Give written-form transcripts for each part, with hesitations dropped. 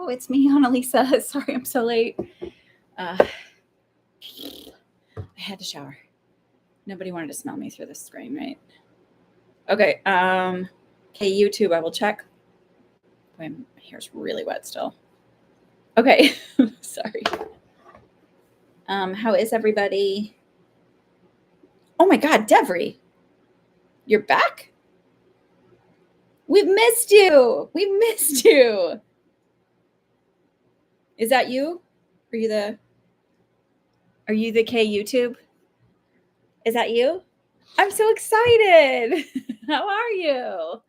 Hello, it's me, Annalisa. Sorry I'm so late. I had to shower. Nobody wanted to smell me through the screen, right? Okay. Okay, YouTube, I will check. My hair's really wet still. Okay. Sorry. How is everybody? Oh my God, Devry. You're back? We've missed you. We missed you. Is that you? Are you the K YouTube? Is that you? I'm so excited. How are you?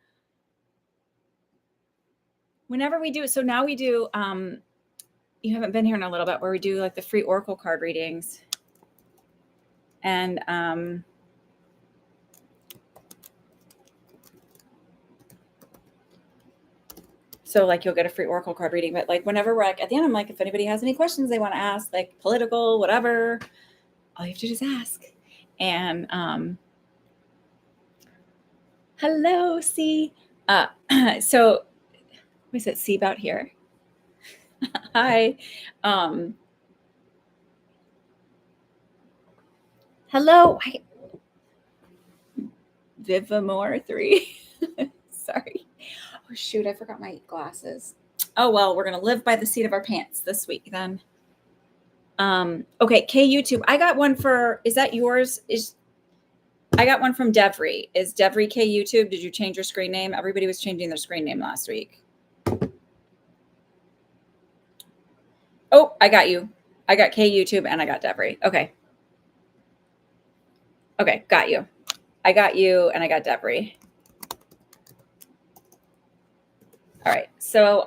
Whenever we do, so now we do, you haven't been here in a little bit, where we do like the free Oracle card readings. And so like you'll get a free Oracle card reading, but like whenever we're like at the end, I'm like, if anybody has any questions they want to ask, like political, whatever, all you have to do is ask. And hello, C. So what is it? C about here. Hi. Hello. Vivamore 3. Sorry. Oh shoot, I forgot my glasses. Oh well, we're gonna live by the seat of our pants this week then. Okay, K YouTube. I got one for, is that yours? I got one from Devry. Is Devry K YouTube? Did you change your screen name? Everybody was changing their screen name last week. Oh, I got you. I got K YouTube and I got Devry. Okay. Okay, got you. I got you and I got Devry. All right. So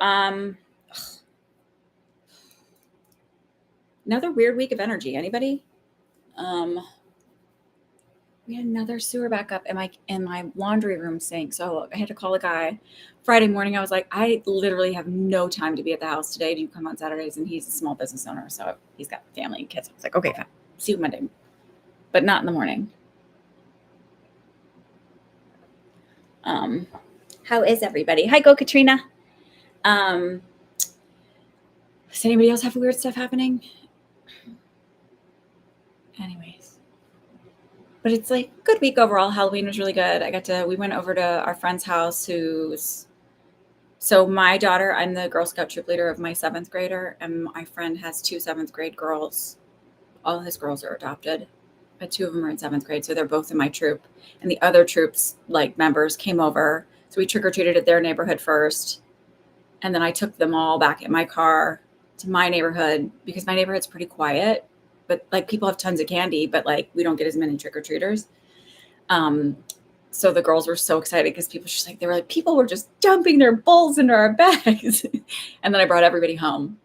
another weird week of energy. Anybody? We had another sewer backup in my laundry room sink. So I had to call a guy. Friday morning, I was like, I literally have no time to be at the house today. Do you come on Saturdays? And he's a small business owner, so he's got family and kids. I was like, okay, fine. See you Monday, but not in the morning. How is everybody? Hi, go Katrina. Does anybody else have weird stuff happening? Anyways, but it's like good week overall. Halloween was really good. We went over to our friend's house so my daughter, I'm the Girl Scout troop leader of my 7th grader, and my friend has 2 7th grade girls. All his girls are adopted, but 2 of them are in 7th grade, so they're both in my troop. And the other troops, like members, came over. So we trick-or-treated at their neighborhood first, and then I took them all back in my car to my neighborhood, because my neighborhood's pretty quiet, but like people have tons of candy, but like we don't get as many trick-or-treaters. So the girls were so excited because people were just dumping their bowls into our bags. And then I brought everybody home.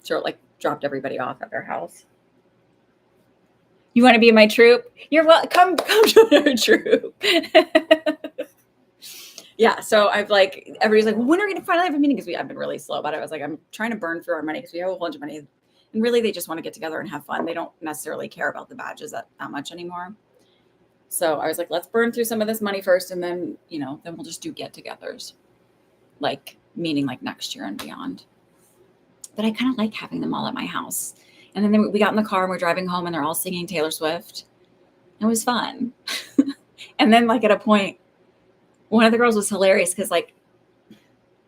So like dropped everybody off at their house. You want to be in my troop? You're welcome. Come join our troop. Yeah. So I've like, everybody's like, well, when are we going to finally have a meeting? Because I've been really slow about it. I was like, I'm trying to burn through our money because we have a whole bunch of money. And really, they just want to get together and have fun. They don't necessarily care about the badges that much anymore. So I was like, let's burn through some of this money first. And then, then we'll just do get-togethers, like meaning like next year and beyond. But I kind of like having them all at my house. And then we got in the car and we're driving home and they're all singing Taylor Swift. It was fun. And then like at a point, one of the girls was hilarious because like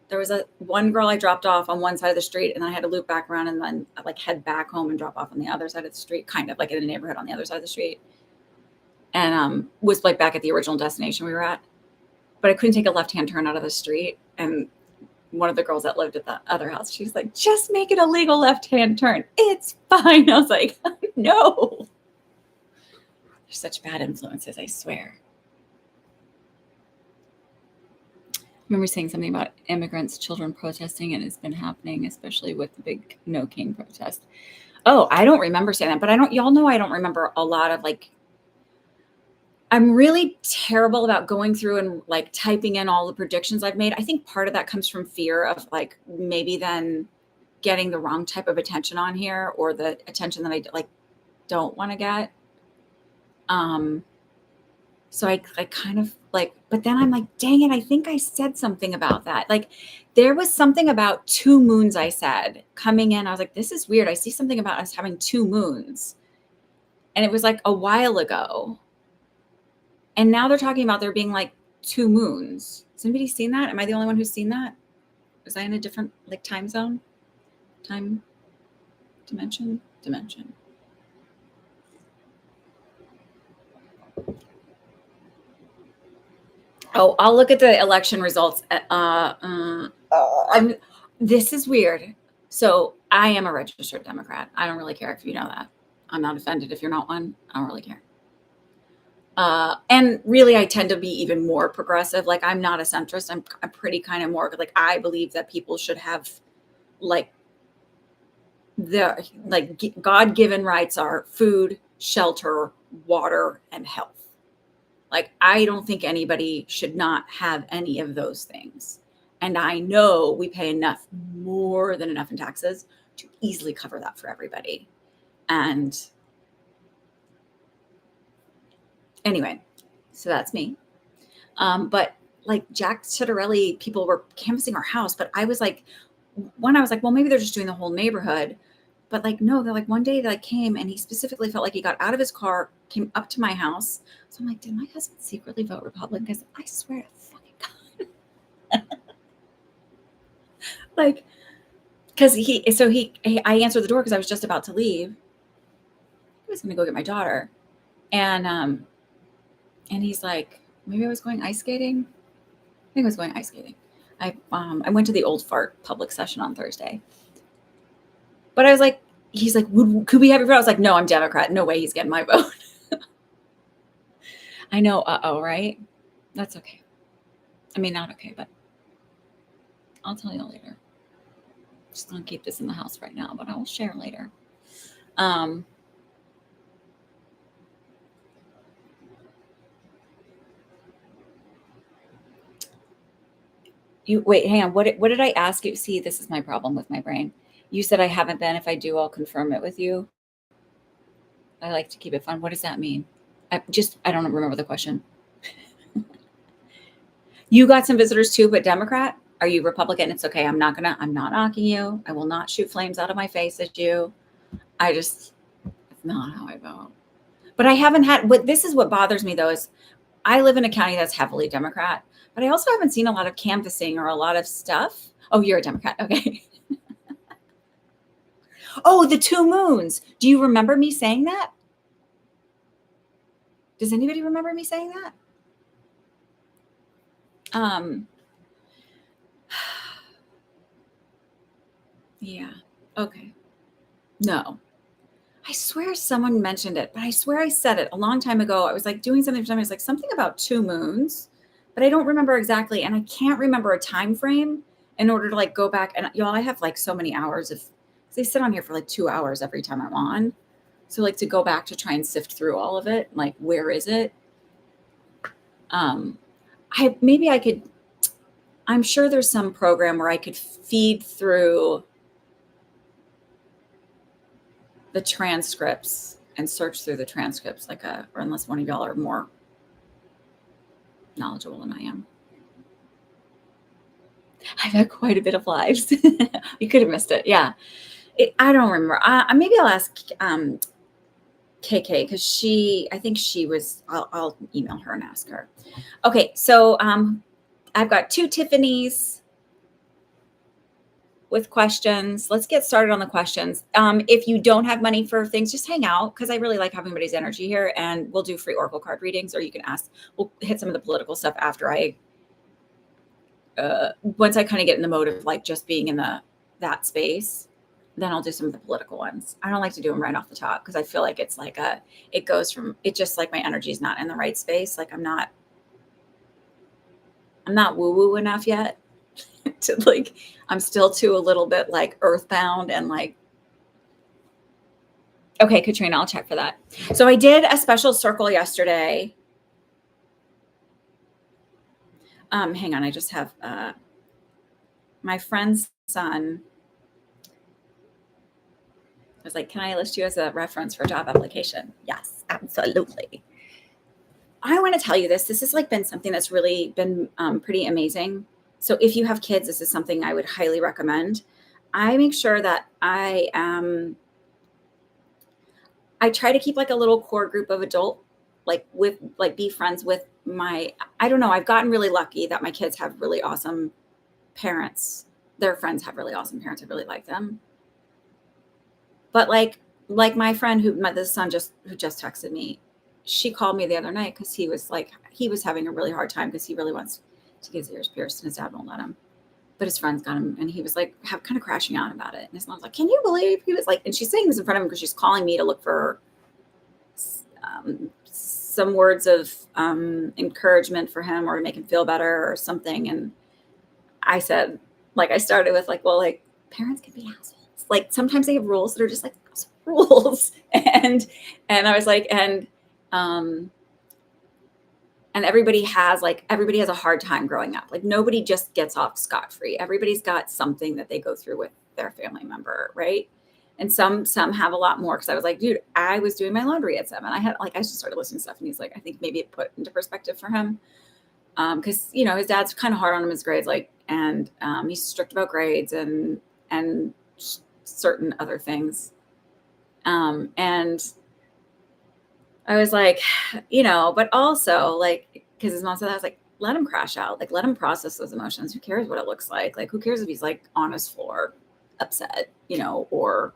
there was one girl I dropped off on one side of the street and I had to loop back around and then like head back home and drop off on the other side of the street, kind of like in a neighborhood on the other side of the street. And was like back at the original destination we were at. But I couldn't take a left-hand turn out of the street. And one of the girls that lived at the other house, she was like, just make it a legal left-hand turn. It's fine. I was like, no. They're such bad influences, I swear. I remember saying something about immigrants' children protesting, and it's been happening, especially with the big No King protest. Oh, I don't remember saying that, but y'all know I don't remember a lot of like, I'm really terrible about going through and like typing in all the predictions I've made. I think part of that comes from fear of like maybe then getting the wrong type of attention on here, or the attention that I like don't want to get. So I kind of like, but then I'm like, dang it, I think I said something about that. Like there was something about 2 moons I said coming in. I was like, this is weird. I see something about us having 2 moons. And it was like a while ago. And now they're talking about there being like 2 moons. Has anybody seen that? Am I the only one who's seen that? Was I in a different like time zone? Time dimension? Dimension. Oh, I'll look at the election results. This is weird. So I am a registered Democrat. I don't really care if you know that. I'm not offended if you're not one. I don't really care. And really, I tend to be even more progressive. Like I'm not a centrist. I'm pretty kind of more like I believe that people should have like God-given rights are food, shelter, water, and health. Like, I don't think anybody should not have any of those things. And I know we pay enough, more than enough in taxes to easily cover that for everybody. And anyway, so that's me. But like Jack Citarelli, people were canvassing our house, but I was like, well, maybe they're just doing the whole neighborhood. But like, no, they're like one day they like came and he specifically felt like he got out of his car, came up to my house. So I'm like, did my husband secretly vote Republican? Because I swear to fucking God. Like, because I answered the door because I was just about to leave. I was going to go get my daughter. And he's like, maybe I was going ice skating. I think I was going ice skating. I went to the Old Fart public session on Thursday. But I was like, he's like, could we have your vote? I was like, no, I'm Democrat. No way he's getting my vote. I know, right? That's okay. I mean, not okay, but I'll tell you later. Just gonna keep this in the house right now, but I will share later. You wait, hang on. What did I ask you? See, this is my problem with my brain. You said I haven't been. If I do, I'll confirm it with you. I like to keep it fun. What does that mean? I don't remember the question. You got some visitors too, but Democrat? Are you Republican? It's okay. I'm not knocking you. I will not shoot flames out of my face at you. It's not how I vote. But I haven't had, this is what bothers me though, is I live in a county that's heavily Democrat, but I also haven't seen a lot of canvassing or a lot of stuff. Oh, you're a Democrat. Okay. Oh, the 2 moons. Do you remember me saying that? Does anybody remember me saying that? Yeah. Okay. No. I swear someone mentioned it, but I swear I said it a long time ago. I was like doing something for something. It's like something about 2 moons, but I don't remember exactly. And I can't remember a time frame in order to like go back. And y'all, I have like so many hours of, they sit on here for like 2 hours every time I'm on. So like to go back to try and sift through all of it, like where is it? Maybe I could, I'm sure there's some program where I could feed through the transcripts and search through the transcripts or unless one of y'all are more knowledgeable than I am. I've had quite a bit of lives. You could have missed it. Yeah. I don't remember. Maybe I'll ask KK because I think she was, I'll email her and ask her. Okay. So I've got 2 Tiffany's with questions. Let's get started on the questions. If you don't have money for things, just hang out because I really like having everybody's energy here, and we'll do free Oracle card readings, or you can ask. We'll hit some of the political stuff after once I kind of get in the mode of like just being in that space, then I'll do some of the political ones. I don't like to do them right off the top because I feel like it's like it just like my energy is not in the right space. Like I'm not woo-woo enough yet to like, I'm still a little bit like earthbound and like, okay, Katrina, I'll check for that. So I did a special circle yesterday. Hang on, I just have my friend's son was like, can I list you as a reference for a job application? Yes, absolutely. I want to tell you this. This has like been something that's really been pretty amazing. So if you have kids, this is something I would highly recommend. I make sure that I try to keep like a little core group of adult, like with like be friends with my, I don't know. I've gotten really lucky that my kids have really awesome parents. Their friends have really awesome parents. I really like them. But like my friend the son who just texted me, she called me the other night because he was having a really hard time because he really wants to get his ears pierced and his dad won't let him. But his friends got him and he was like kind of crashing out about it. And his mom's like, can you believe he was like, and she's saying this in front of him because she's calling me to look for some words of encouragement for him or to make him feel better or something. And I said, like, I started with like, well, like parents can be assholes. Like sometimes they have rules that are just like rules. and I was like, and everybody has a hard time growing up. Like nobody just gets off scot-free. Everybody's got something that they go through with their family member, right? And some have a lot more. Because I was like, dude, I was doing my laundry at 7. I just started listening to stuff, and he's like, I think maybe it put into perspective for him, because his dad's kind of hard on him his grades, like, and he's strict about grades and certain other things, and I was like, but also like, because his mom said that, I was like, let him crash out, like let him process those emotions. Who cares what it looks like? Like, who cares if he's like on his floor, upset, or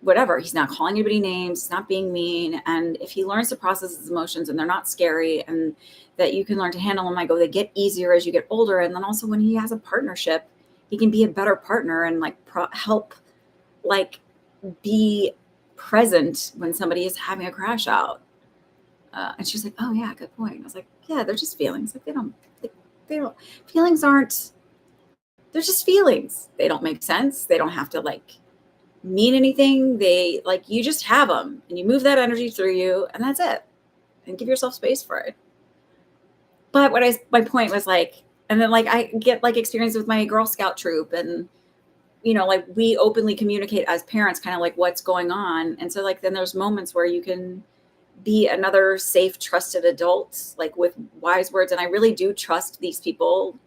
whatever. He's not calling anybody names, he's not being mean. And if he learns to process his emotions and they're not scary and that you can learn to handle them, they get easier as you get older. And then also when he has a partnership, he can be a better partner and like help, like be present when somebody is having a crash out. And she's like, oh yeah, good point. I was like, yeah, they're just feelings. Like they don't, feelings aren't, they're just feelings. They don't make sense. They don't have to like mean anything. They like, you just have them and you move that energy through you and that's it. And give yourself space for it. But my point was like, and then like I get like experience with my Girl Scout troop and, like we openly communicate as parents, kind of like what's going on. And so like, then there's moments where you can be another safe, trusted adult, like with wise words. And I really do trust these people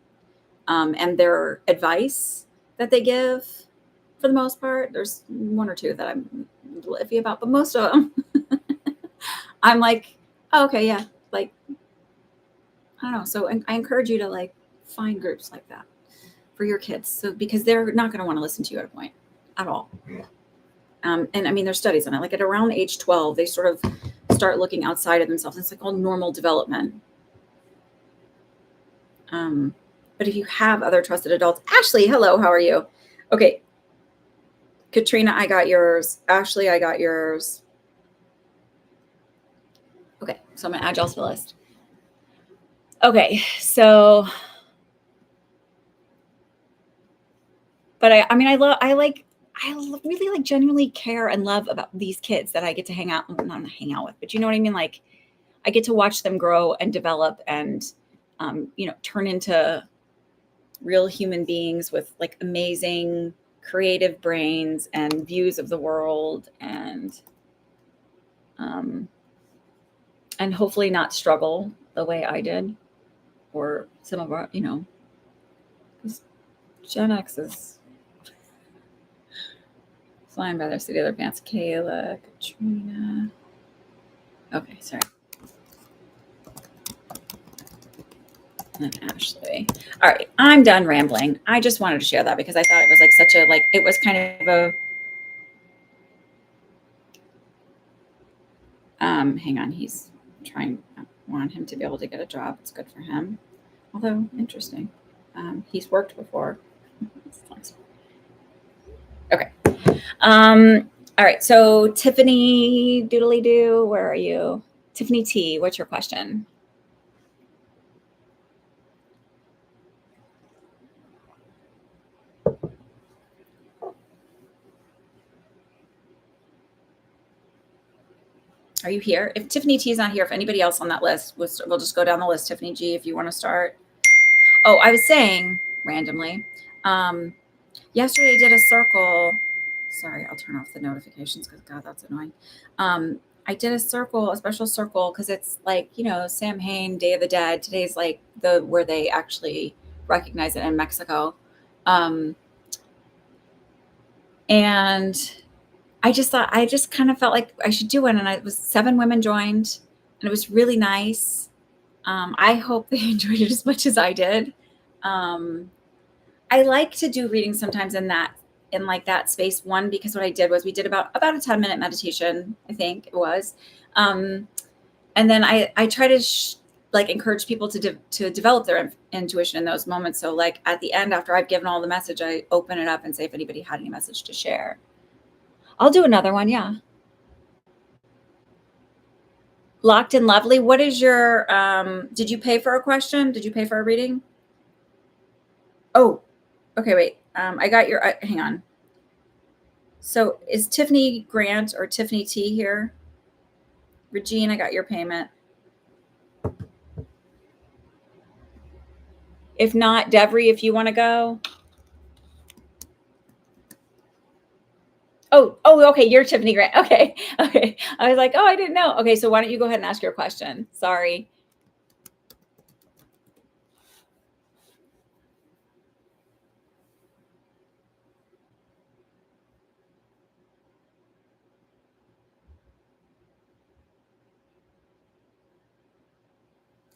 and their advice that they give for the most part. There's one or two that I'm a little iffy about, but most of them I'm like, oh, okay, yeah. Like, I don't know. So I encourage you to like find groups like that for your kids. So, because they're not going to want to listen to you at a point at all. And I mean, there's studies on it. Like at around age 12, they sort of start looking outside of themselves. It's like called normal development. But if you have other trusted adults, Ashley, hello, how are you? Okay. Katrina, I got yours. Ashley, I got yours. Okay. So I'm going to add y'all to the list. Okay. So, but I really like genuinely care and love about these kids that I get to not hang out with, but you know what I mean? Like I get to watch them grow and develop and, turn into real human beings with like amazing creative brains and views of the world and hopefully not struggle the way I did or some of our, Gen X is flying by their city of their pants. Kayla, Katrina. Okay, sorry. And then Ashley. All right, I'm done rambling. I just wanted to share that because I thought it was like such a, like, it was kind of a, hang on, he's trying, I want him to be able to get a job. It's good for him. Although, interesting. He's worked before. Okay. All right. So Tiffany Doodly Doo, where are you? Tiffany T, what's your question? Are you here? If Tiffany T is not here, if anybody else on that list, we'll just go down the list. Tiffany G, if you want to start. Oh, I was saying randomly, yesterday I did a circle. Sorry, I'll turn off the notifications because God, that's annoying. I I did a special circle, because it's like, Samhain, Day of the Dead. Today's like where they actually recognize it in Mexico. Um, and I just kind of felt like I should do it. And it was 7 women joined, and it was really nice. I hope they enjoyed it as much as I did. Um, I like to do readings sometimes in like that space. One, because what I did was we did about a 10-minute meditation, I think it was. And then I try to like encourage people to develop their intuition in those moments. So like at the end, after I've given all the message, I open it up and say if anybody had any message to share. I'll do another one. Yeah. Locked and Lovely. What is your, did you pay for a question? Did you pay for a reading? Oh, okay. Wait. I got your, hang on. So is Tiffany Grant or Tiffany T here? Regine, I got your payment. If not, Devery, if you want to go. Oh, okay. You're Tiffany Grant. Okay. Okay. I was like, oh, I didn't know. Okay. So why don't you go ahead and ask your question? Sorry.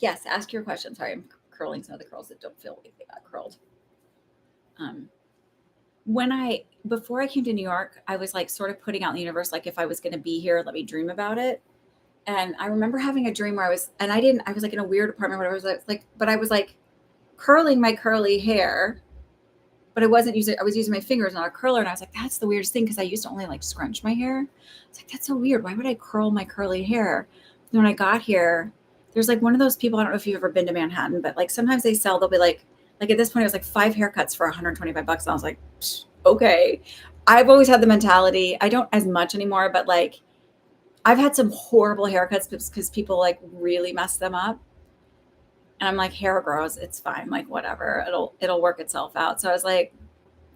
Yes. Ask your question. Sorry. I'm curling some of the curls that don't feel like they got curled. Before I came to New York, I was like sort of putting out in the universe, like if I was going to be here, let me dream about it. And I remember having a dream where I was like in a weird apartment where I was like curling my curly hair, but I was using my fingers, not a curler. And I was like, that's the weirdest thing. Cause I used to only like scrunch my hair. It's like, that's so weird. Why would I curl my curly hair? And when I got here, there's like one of those people, I don't know if you've ever been to Manhattan, but like sometimes they'll be like at this point, it was like 5 haircuts for $125. And I was like, okay. I've always had the mentality. I don't as much anymore, but like I've had some horrible haircuts because people like really mess them up. And I'm like, hair grows, it's fine. Like whatever, it'll work itself out. So I was like,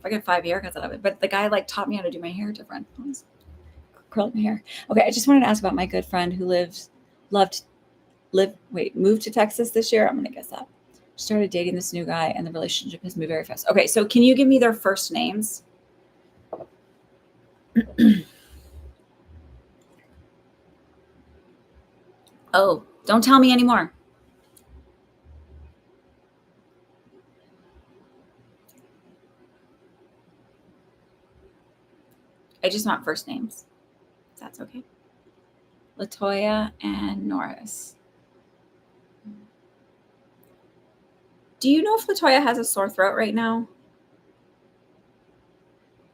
if I get 5 haircuts out of it, but the guy like taught me how to do my hair different. Curled my hair. Okay. I just wanted to ask about my good friend who moved to Texas this year. I'm going to guess that. Started dating this new guy and the relationship has moved very fast. Okay. So can you give me their first names? Oh, don't tell me anymore. I just want first names. That's okay. Latoya and Norris. Do you know if Latoya has a sore throat right now?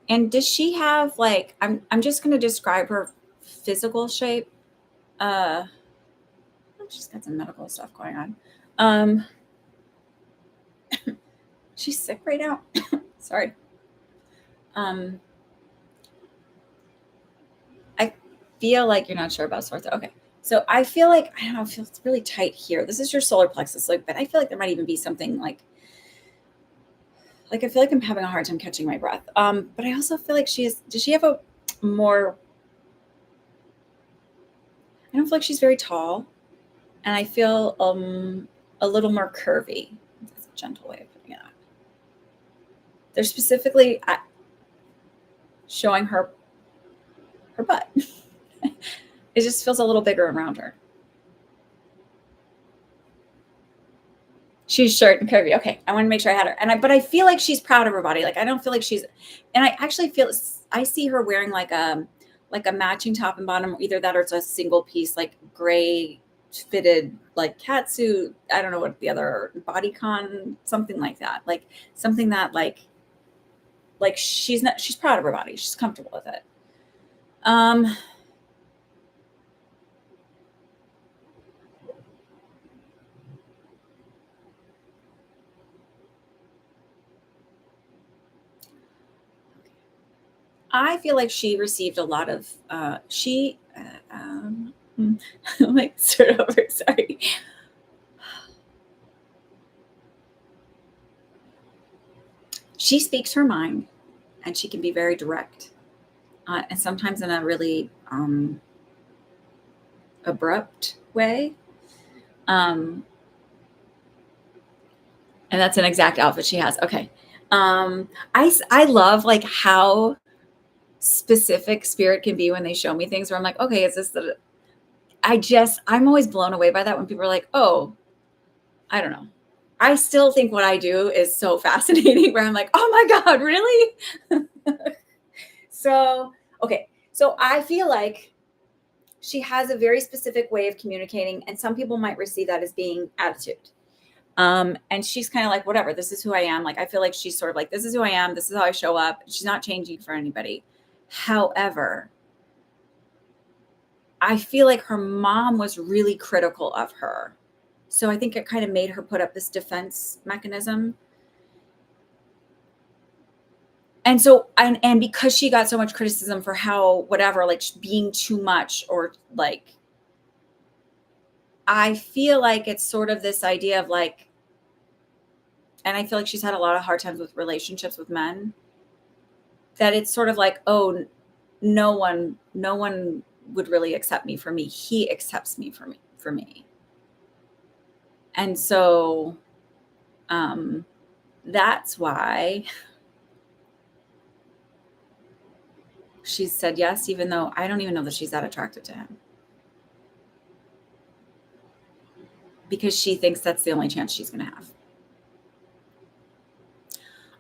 And does she have like, I'm just going to describe her physical shape. She's got some medical stuff going on. She's sick right now. Sorry. I feel like you're not sure about sore throat. Okay. So I feel like, I don't know, it feels really tight here. This is your solar plexus. Like, but I feel like there might even be something like I feel like I'm having a hard time catching my breath. But I also feel like does she have a more, I don't feel like she's very tall. And I feel a little more curvy. That's a gentle way of putting it. They're specifically showing her butt. It just feels a little bigger around her. She's short and curvy. Okay. I want to make sure I had her. But I feel like she's proud of her body. Like I don't feel like and I actually I see her wearing like a matching top and bottom, either that or it's a single piece, like gray fitted, like cat suit. I don't know what the other bodycon, something like that. Like something that like she's proud of her body. She's comfortable with it. I feel like she received a lot of, like start over, sorry. She speaks her mind and she can be very direct. And sometimes in a really, abrupt way. And that's an exact outfit she has. Okay. I love like how specific spirit can be when they show me things where I'm like, okay, is this the, I'm always blown away by that when people are like, oh, I don't know. I still think what I do is so fascinating where I'm like, oh my God, really? So, okay. So I feel like she has a very specific way of communicating, and some people might receive that as being attitude. And she's kind of like, whatever, this is who I am. Like, I feel like she's sort of like, this is who I am. This is how I show up. She's not changing for anybody. However, I feel like her mom was really critical of her. So I think it kind of made her put up this defense mechanism. And so, and because she got so much criticism for how, whatever, like being too much or like, I feel like it's sort of this idea of like, and I feel like she's had a lot of hard times with relationships with men, that it's sort of like, oh, no one would really accept me for me. He accepts me for me. And so, that's why she said yes, even though I don't even know that she's that attracted to him. Because she thinks that's the only chance she's going to have.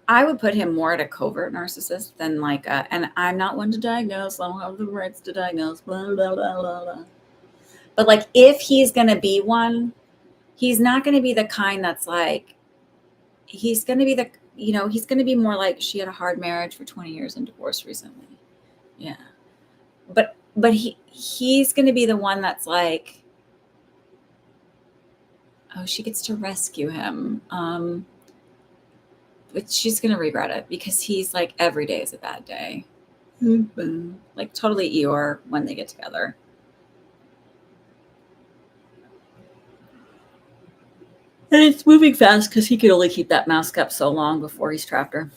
I would put him more at a covert narcissist than like and I'm not one to diagnose. I don't have the rights to diagnose. Blah, blah, blah, blah, blah. But like, if he's going to be one, he's not going to be the kind that's like, he's going to be the, he's going to be more like, she had a hard marriage for 20 years and divorced recently. Yeah. But he's going to be the one that's like, oh, she gets to rescue him. But she's going to regret it because he's like, every day is a bad day. Like totally Eeyore when they get together. And it's moving fast because he could only keep that mouse kept so long before he's trapped her.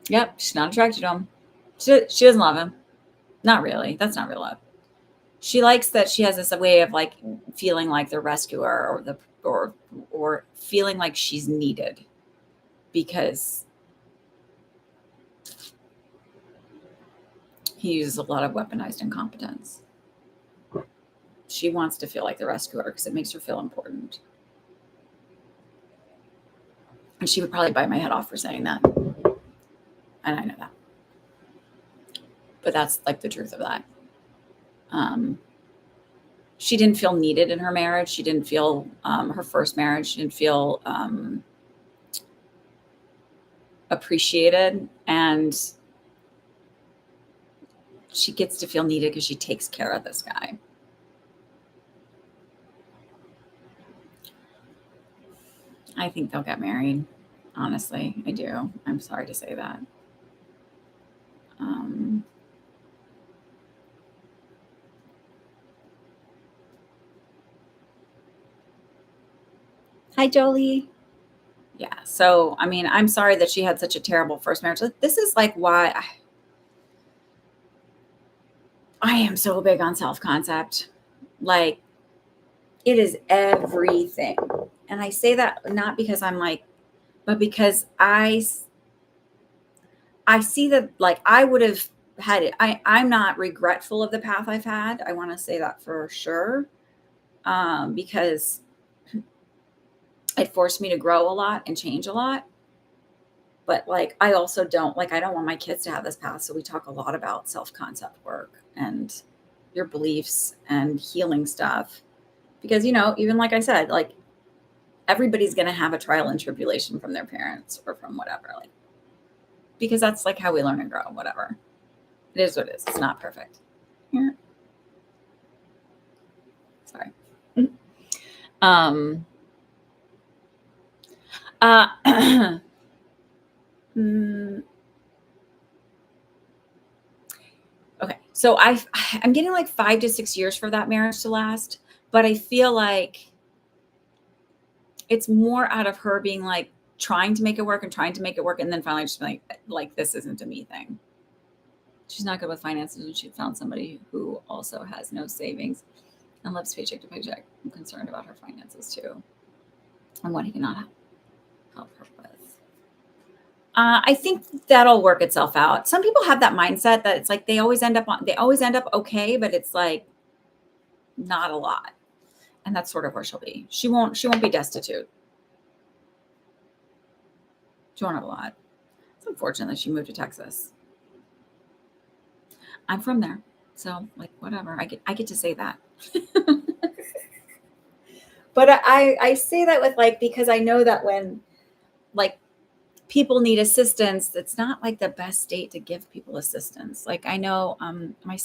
Yep, she's not attracted to him. She doesn't love him. Not really. That's not real love. She likes that she has this way of like feeling like the rescuer or feeling like she's needed because he uses a lot of weaponized incompetence. She wants to feel like the rescuer because it makes her feel important. And she would probably bite my head off for saying that. And I know that. But that's like the truth of that. She didn't feel needed in her marriage. She didn't feel her first marriage. She didn't feel appreciated. And she gets to feel needed because she takes care of this guy. I think they'll get married. Honestly, I do. I'm sorry to say that. Hi, Jolie. Yeah. So, I mean, I'm sorry that she had such a terrible first marriage. This is like why I am so big on self-concept. Like, it is everything. And I say that not because I'm like, but because I see that like I would have had it. I'm not regretful of the path I've had. I want to say that for sure. Because it forced me to grow a lot and change a lot. But like, I also don't want my kids to have this path. So we talk a lot about self-concept work and your beliefs and healing stuff. Because, even like I said, like everybody's going to have a trial and tribulation from their parents or from whatever, like, because that's like how we learn and grow, whatever. It is what it is. It's not perfect. Yeah. Sorry. Okay. So I'm getting like 5 to 6 years for that marriage to last, but I feel like it's more out of her being like trying to make it work and then finally just being like this isn't a me thing. She's not good with finances, and she found somebody who also has no savings and lives paycheck to paycheck. I'm concerned about her finances too, and what he cannot help her with. I think that'll work itself out. Some people have that mindset that it's like they always end up okay, but it's like not a lot. And that's sort of where she'll be. She won't be destitute. She won't have a lot. It's unfortunate that she moved to Texas. I'm from there. So like whatever. I get to say that. But I say that with like, because I know that when like people need assistance, it's not like the best state to give people assistance. Like I know my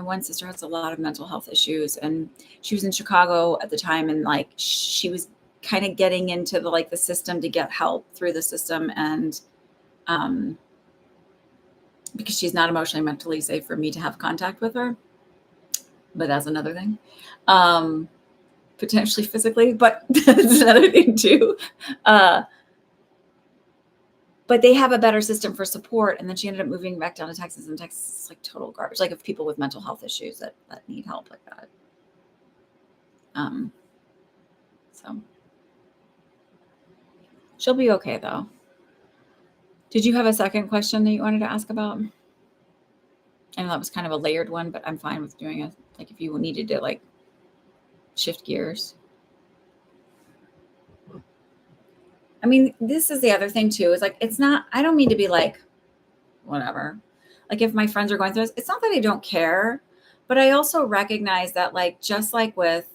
one sister has a lot of mental health issues, and she was in Chicago at the time, and like she was kind of getting into the system to get help through the system, and because she's not emotionally mentally safe for me to have contact with her, but that's another thing. Potentially physically, but that's another thing too. But they have a better system for support. And then she ended up moving back down to Texas, and Texas is like total garbage. Like of people with mental health issues that need help like that. So she'll be okay though. Did you have a second question that you wanted to ask about? I know that was kind of a layered one, but I'm fine with doing it. Like if you needed to like shift gears. I mean, this is the other thing too, is like, I don't mean to be like, whatever. Like if my friends are going through this, it's not that I don't care, but I also recognize that like, just like with,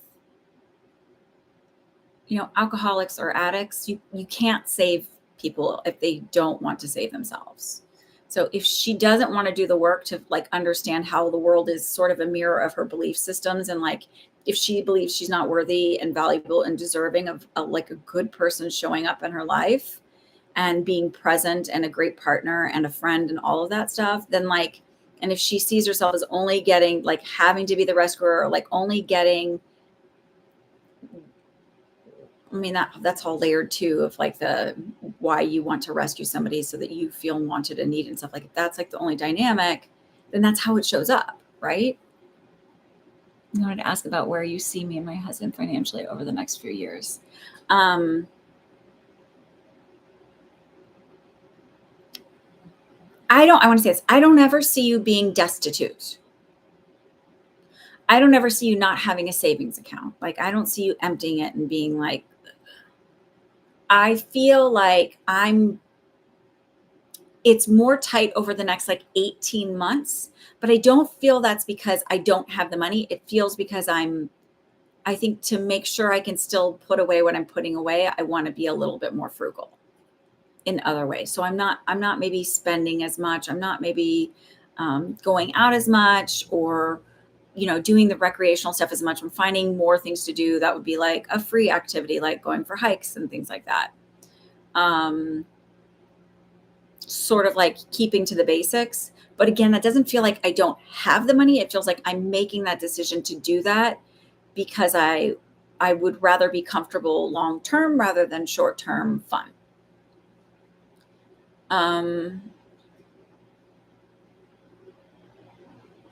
alcoholics or addicts, you can't save people if they don't want to save themselves. So if she doesn't want to do the work to like understand how the world is sort of a mirror of her belief systems, and like if she believes she's not worthy and valuable and deserving of like a good person showing up in her life and being present and a great partner and a friend and all of that stuff, then like, and if she sees herself as only getting like having to be the rescuer, or like only getting, I mean, that's all layered too, of like the why you want to rescue somebody so that you feel wanted and needed and stuff. Like if that's like the only dynamic, then that's how it shows up, right? I wanted to ask about where you see me and my husband financially over the next few years. I want to say this. I don't ever see you being destitute. I don't ever see you not having a savings account. Like I don't see you emptying it and being like, I feel like it's more tight over the next like 18 months, but I don't feel that's because I don't have the money. It feels because I think to make sure I can still put away what I'm putting away, I want to be a little bit more frugal in other ways. So I'm not maybe spending as much. I'm not maybe going out as much, or, doing the recreational stuff as much. I'm finding more things to do that would be like a free activity, like going for hikes and things like that. Sort of like keeping to the basics. But again, that doesn't feel like I don't have the money. It feels like I'm making that decision to do that because I would rather be comfortable long-term rather than short-term fun.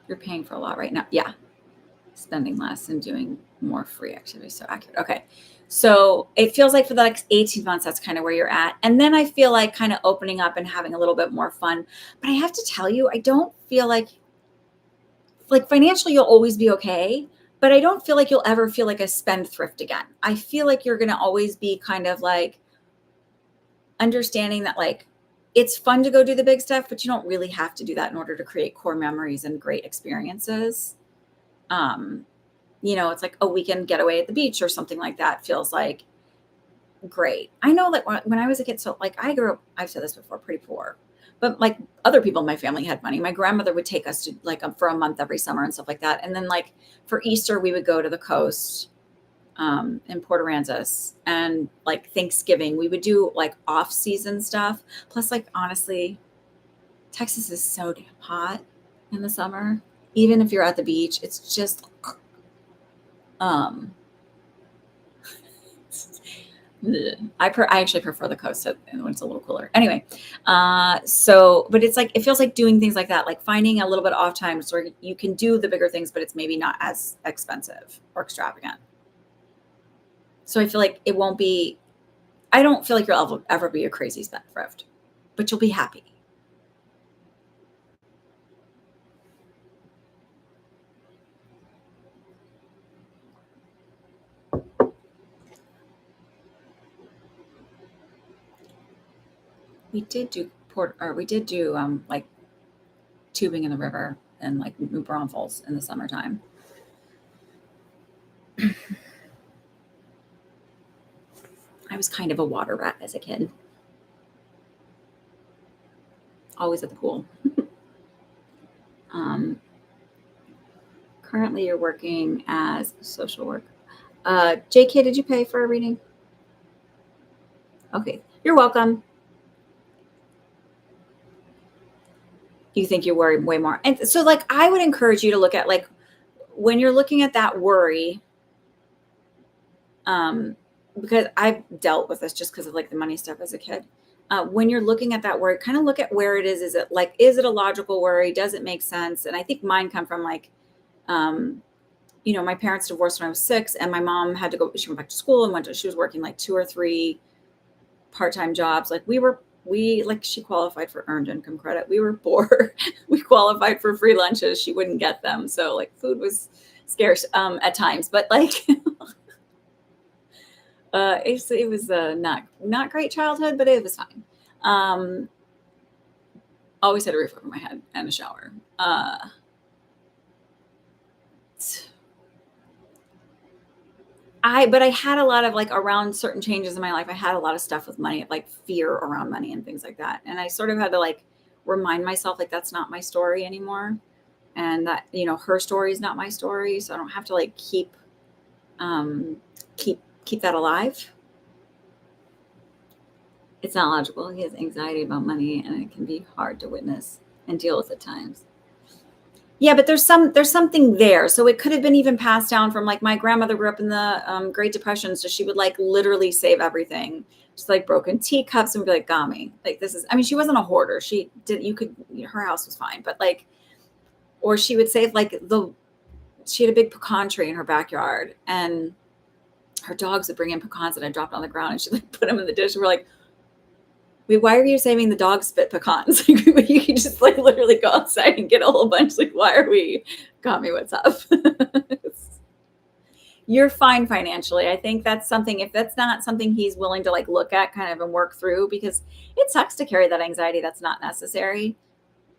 You're paying for a lot right now. Yeah. Spending less and doing more free activities. So accurate. Okay. So it feels like for the next 18 months, that's kind of where you're at. And then I feel like kind of opening up and having a little bit more fun. But I have to tell you, I don't feel like financially you'll always be okay, but I don't feel like you'll ever feel like a spendthrift again. I feel like you're going to always be kind of like understanding that like it's fun to go do the big stuff, but you don't really have to do that in order to create core memories and great experiences. It's like a weekend getaway at the beach or something like that feels like great. I know that when I was a kid, so like I grew up, I've said this before, pretty poor, but like other people in my family had money. My grandmother would take us to like for a month every summer and stuff like that. And then like for Easter, we would go to the coast in Port Aransas, and like Thanksgiving, we would do like off season stuff. Plus, like, honestly, Texas is so damn hot in the summer. Even if you're at the beach, it's just, I actually prefer the coast when it's a little cooler. Anyway, but it's like, it feels like doing things like that, like finding a little bit off time so you can do the bigger things, but it's maybe not as expensive or extravagant. So I feel like I don't feel like you'll ever be a crazy spendthrift, but you'll be happy. We did do like tubing in the river and like New Braunfels in the summertime. I was kind of a water rat as a kid. Always at the pool. Currently you're working as social work. JK, did you pay for a reading? Okay, you're welcome. You think you worry way more. And so like, I would encourage you to look at like, when you're looking at that worry, because I've dealt with this just because of like the money stuff as a kid. When you're looking at that worry, kind of look at where it is. Is it a logical worry? Does it make sense? And I think mine come from like, my parents divorced when I was 6 and my mom she went back to school and she was working like 2 or 3 part-time jobs. Like she qualified for earned income credit. We were poor. We qualified for free lunches. She wouldn't get them. So like food was scarce at times, but like, it was not great childhood, but it was fine. Always had a roof over my head and a shower. But I had a lot of like around certain changes in my life. I had a lot of stuff with money, like fear around money and things like that. And I sort of had to like remind myself, like, that's not my story anymore. And that, her story is not my story. So I don't have to like keep that alive. It's not logical. He has anxiety about money and it can be hard to witness and deal with at times. Yeah, but there's something there. So it could have been even passed down from like my grandmother grew up in the Great Depression. So she would like literally save everything. Just like broken teacups and would be like, got me. Like she wasn't a hoarder. Her house was fine, but like, or she would save like she had a big pecan tree in her backyard and her dogs would bring in pecans that I dropped on the ground and she'd like put them in the dish. And we're like, why are you saving the dog spit pecans? You could just like literally go outside and get a whole bunch. Like, why are we? Got me, what's up? You're fine financially. I think that's something, if that's not something he's willing to like look at kind of and work through, because it sucks to carry that anxiety that's not necessary.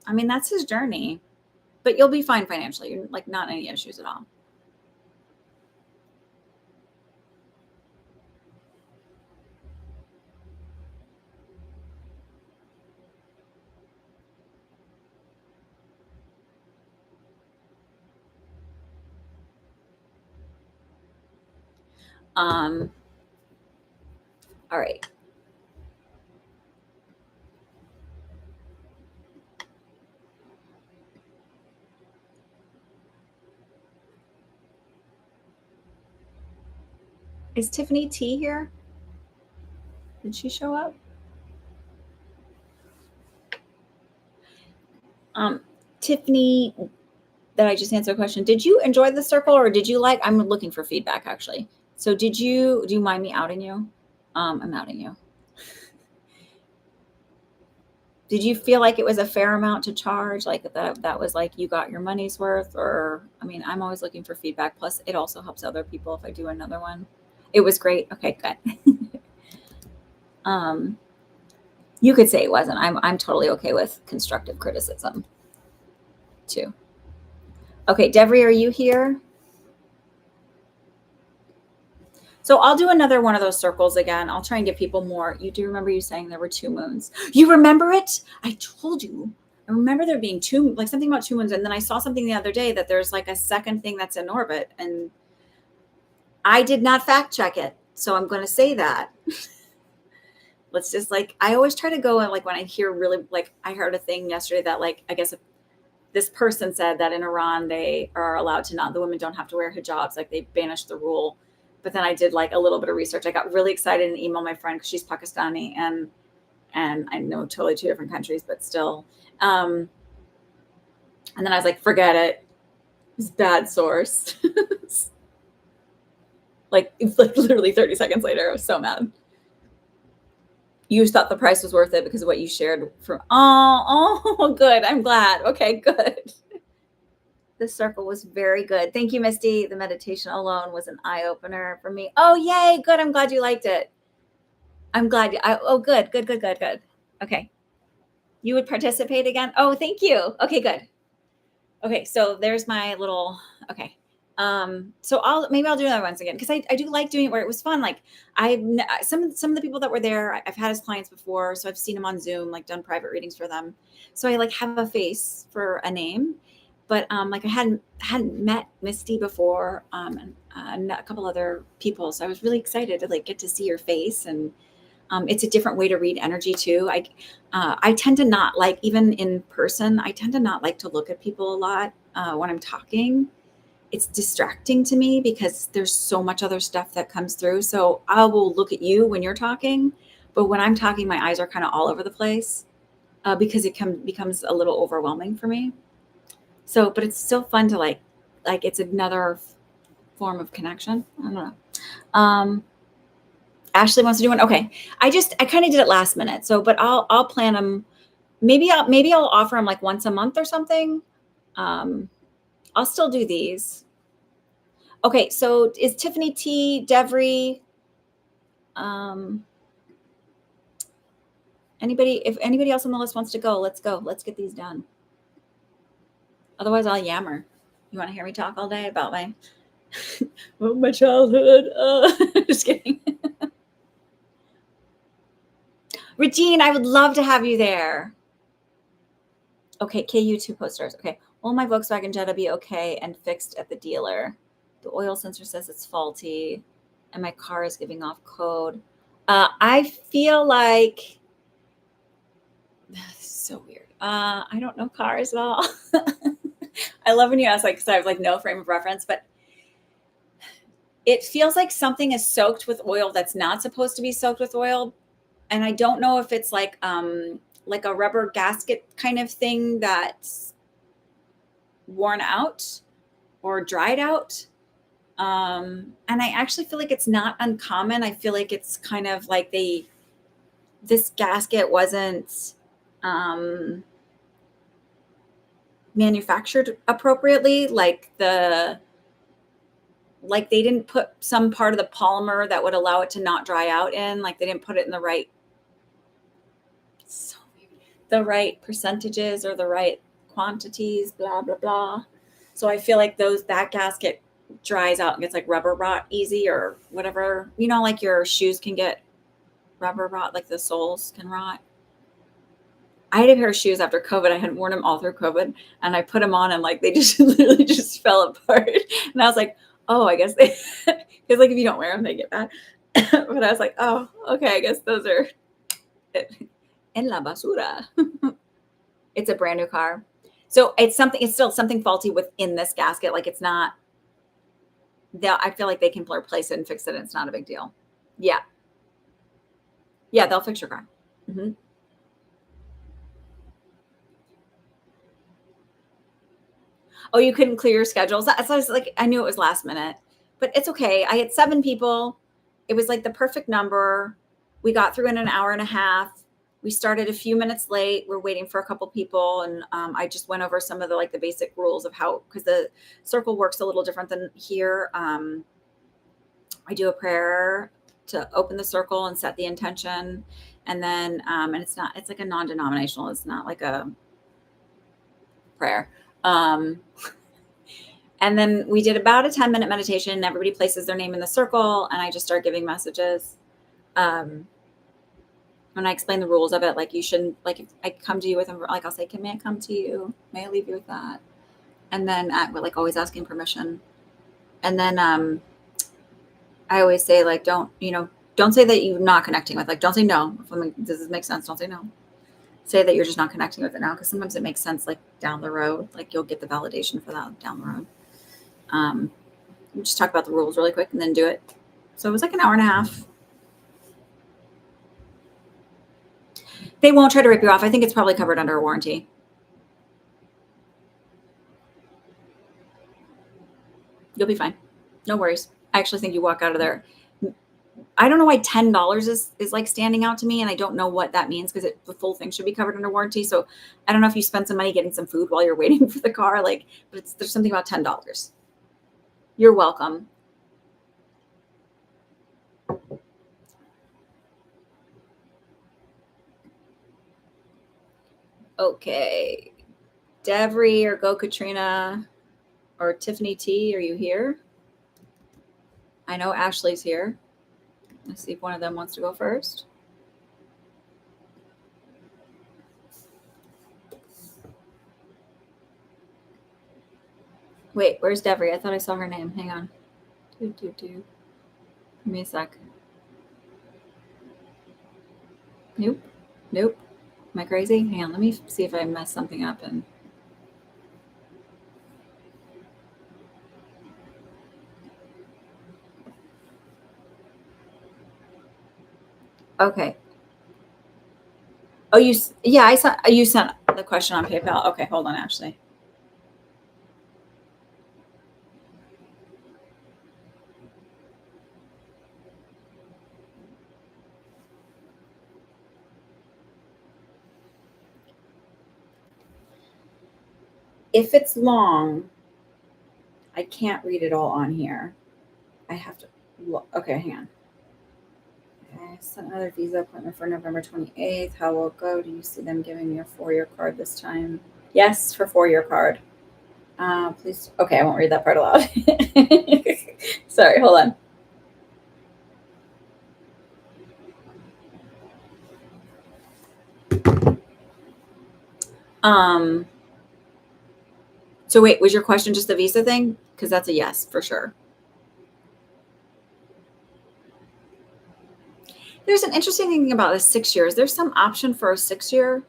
I mean, that's his journey, but you'll be fine financially. You're like not any issues at all. All right. Is Tiffany T here? Did she show up? Tiffany, that I just answered a question. Did you enjoy the circle or did you like, I'm looking for feedback actually. So do you mind me outing you? I'm outing you. Did you feel like it was a fair amount to charge? Like that was like, you got your money's worth? Or, I mean, I'm always looking for feedback. Plus it also helps other people if I do another one. It was great. Okay, good. You could say it wasn't. I'm totally okay with constructive criticism too. Okay, Devry, are you here? So I'll do another one of those circles again. I'll try and give people more. You do remember you saying there were 2 moons. You remember it? I told you. I remember there being something about 2 moons. And then I saw something the other day that there's like a second thing that's in orbit. And I did not fact check it. So I'm going to say that. Let's just like, I always try to go and like when I hear really, like I heard a thing yesterday that like, I guess this person said that in Iran, they are allowed to the women don't have to wear hijabs. Like they banished the rule. But then I did like a little bit of research. I got really excited and emailed my friend because she's Pakistani, and I know totally two different countries, but still. And then I was like, forget it. It's bad source. like literally 30 seconds later, I was so mad. You thought the price was worth it because of what you shared from. Oh, good. I'm glad. Okay, good. The circle was very good. Thank you, Misty. The meditation alone was an eye opener for me. Oh, yay. Good. I'm glad you liked it. I'm glad. Good. Okay. You would participate again? Oh, thank you. Okay, good. Okay. So there's my little, okay. So maybe I'll do another once again. Cause I do like doing it where it was fun. Like some of the people that were there, I've had as clients before. So I've seen them on Zoom, like done private readings for them. So I like have a face for a name. But like I hadn't met Misty before, and a couple other people, so I was really excited to like get to see your face, and it's a different way to read energy too. I tend to not like, even in person, I tend to not like to look at people a lot when I'm talking. It's distracting to me because there's so much other stuff that comes through. So I will look at you when you're talking, but when I'm talking, my eyes are kind of all over the place because it becomes a little overwhelming for me. So, but it's still fun to like it's another form of connection. I don't know. Ashley wants to do one. Okay. I kind of did it last minute. So, but I'll plan them. Maybe I'll offer them like once a month or something. I'll still do these. Okay. So is Tiffany T, Devry, if anybody else on the list wants to go, let's go. Let's get these done. Otherwise, I'll yammer. You want to hear me talk all day about my childhood? Just kidding. Regine, I would love to have you there. Okay, KU2 posters. Okay, will my Volkswagen Jetta be okay and fixed at the dealer? The oil sensor says it's faulty, and my car is giving off code. I feel like this is so weird. I don't know cars at all. I love when you ask, like, because I have like no frame of reference, but it feels like something is soaked with oil that's not supposed to be soaked with oil. And I don't know if it's like a rubber gasket kind of thing that's worn out or dried out. And I actually feel like it's not uncommon. I feel like it's kind of like this gasket wasn't manufactured appropriately. Like they didn't put some part of the polymer that would allow it to not dry out in, like they didn't put it in the right percentages or the right quantities, blah, blah, blah. So I feel like that gasket dries out and gets like rubber rot easy or whatever, like your shoes can get rubber rot, like the soles can rot. I had a pair of shoes after COVID. I hadn't worn them all through COVID, and I put them on and like they just literally just fell apart. And I was like, oh, I guess because like if you don't wear them, they get bad. But I was like, oh, okay, I guess those are en la basura. It's a brand new car. So it's still something faulty within this gasket. Like it's not, I feel like they can replace it and fix it, and it's not a big deal. Yeah. Yeah, they'll fix your car. Mm-hmm. Oh, you couldn't clear your schedules. So I was like, I knew it was last minute, but it's okay. I had 7 people. It was like the perfect number. We got through in an hour and a half. We started a few minutes late. We're waiting for a couple people. And I just went over some of the basic rules of how, because the circle works a little different than here. I do a prayer to open the circle and set the intention. And then, and it's like a non-denominational. It's not like a prayer. And then we did about a 10-minute meditation. Everybody places their name in the circle, and I just start giving messages. When I explain the rules of it, like you shouldn't, like if I come to you with, like I'll say, may I come to you? May I leave you with that? And then we're like always asking permission. And then I always say, like, don't say that you're not connecting with, like, don't say no. Does this make sense? Don't say no. Say that you're just not connecting with it now, because sometimes it makes sense like down the road, like you'll get the validation for that down the road. We'll just talk about the rules really quick and then do it. So it was like an hour and a half. They won't try to rip you off. I think it's probably covered under a warranty. You'll be fine. No worries. I actually think you walk out of there. I don't know why $10 is like standing out to me, and I don't know what that means because the full thing should be covered under warranty. So I don't know if you spend some money getting some food while you're waiting for the car, like, but there's something about $10. You're welcome. Okay, Devry or Go Katrina or Tiffany T, are you here? I know Ashley's here. Let's see if one of them wants to go first. Wait, where's Devry? I thought I saw her name. Hang on. Give me a sec. Nope. Nope. Am I crazy? Hang on. Let me see if I messed something up. And okay. Oh, yeah, I saw you sent the question on PayPal. Okay, hold on, Ashley. If it's long, I can't read it all on here. I have to look. Okay, hang on. I sent another visa appointment for November 28th. How will it go? Do you see them giving me a 4-year card this time? Yes, for 4-year card. Please. Okay, I won't read that part aloud. Sorry, hold on. So wait, was your question just the visa thing? Because that's a yes for sure. There's an interesting thing about the 6 years. There's some option for a 6-year.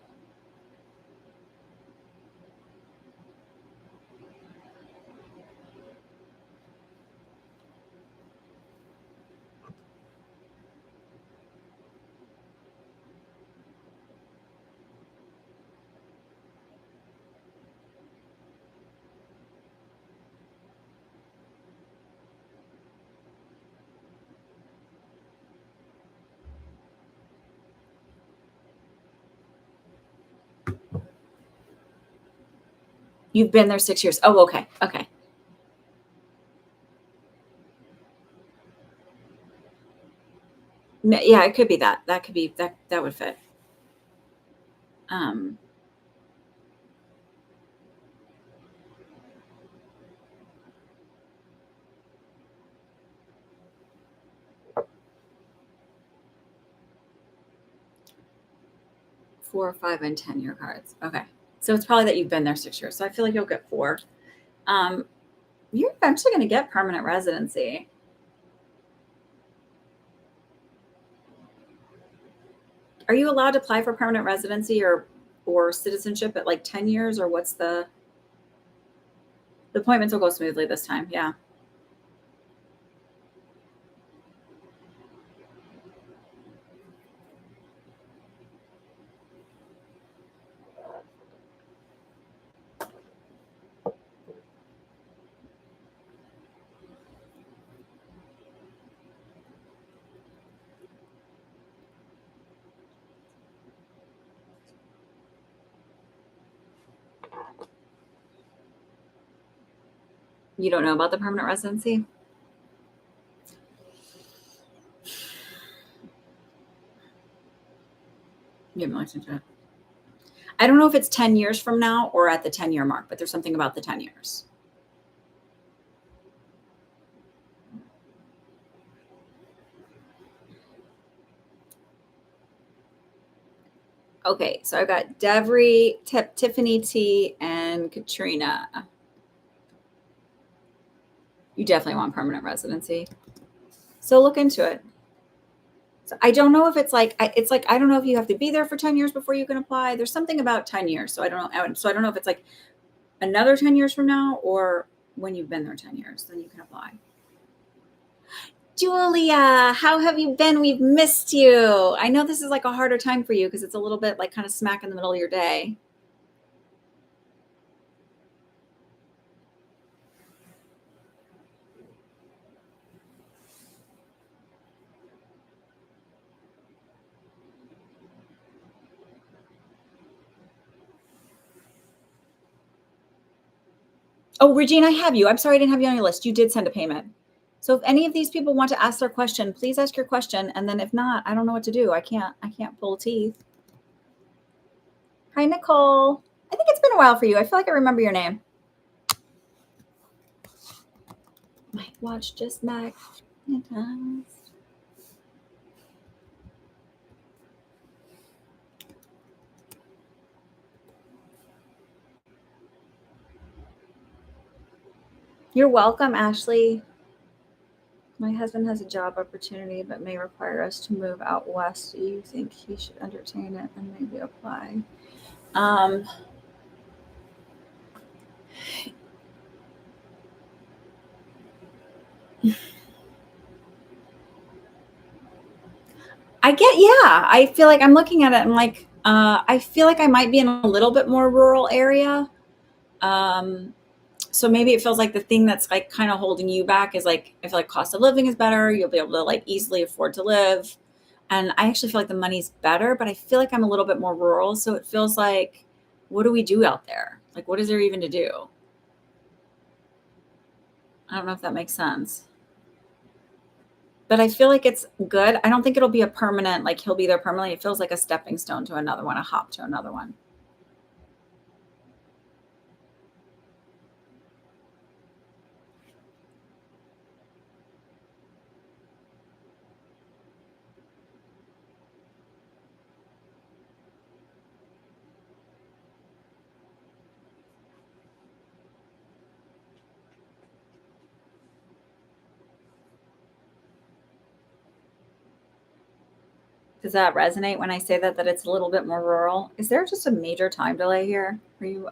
You've been there 6 years. Oh, okay. Okay. Yeah, it could be that. That could be that would fit. Um 4, 5, and 10-year cards. Okay. So it's probably that you've been there 6 years. So I feel like you'll get 4. You're eventually going to get permanent residency. Are you allowed to apply for permanent residency or citizenship at like 10 years, or what's the appointments will go smoothly this time? Yeah. You don't know about the permanent residency? You haven't looked into it. I don't know if it's 10 years from now or at the 10-year mark, but there's something about the 10 years. Okay, so I've got Devry, Tiffany T, and Katrina. You definitely want permanent residency. So look into it. So I don't know if it's like I don't know if you have to be there for 10 years before you can apply. There's something about 10 years. So I don't know. So I don't know if it's like another 10 years from now or when you've been there 10 years, then you can apply. Julia, how have you been? We've missed you. I know this is like a harder time for you because it's a little bit like kind of smack in the middle of your day. Oh, Regine, I have you. I'm sorry I didn't have you on your list. You did send a payment. So if any of these people want to ask their question, please ask your question. And then if not, I don't know what to do. I can't pull teeth. Hi, Nicole. I think it's been a while for you. I feel like I remember your name. My watch just magnetized. You're welcome, Ashley. My husband has a job opportunity but may require us to move out west. Do you think he should entertain it and maybe apply? I feel like I'm looking at it. I'm like, I feel like I might be in a little bit more rural area. So maybe it feels like the thing that's like kind of holding you back is like, I feel like cost of living is better. You'll be able to like easily afford to live. And I actually feel like the money's better, but I feel like I'm a little bit more rural. So it feels like, what do we do out there? Like, what is there even to do? I don't know if that makes sense. But I feel like it's good. I don't think it'll be a permanent, like he'll be there permanently. It feels like a stepping stone to another one, a hop to another one. Does that resonate when I say that it's a little bit more rural? Is there just a major time delay here for you?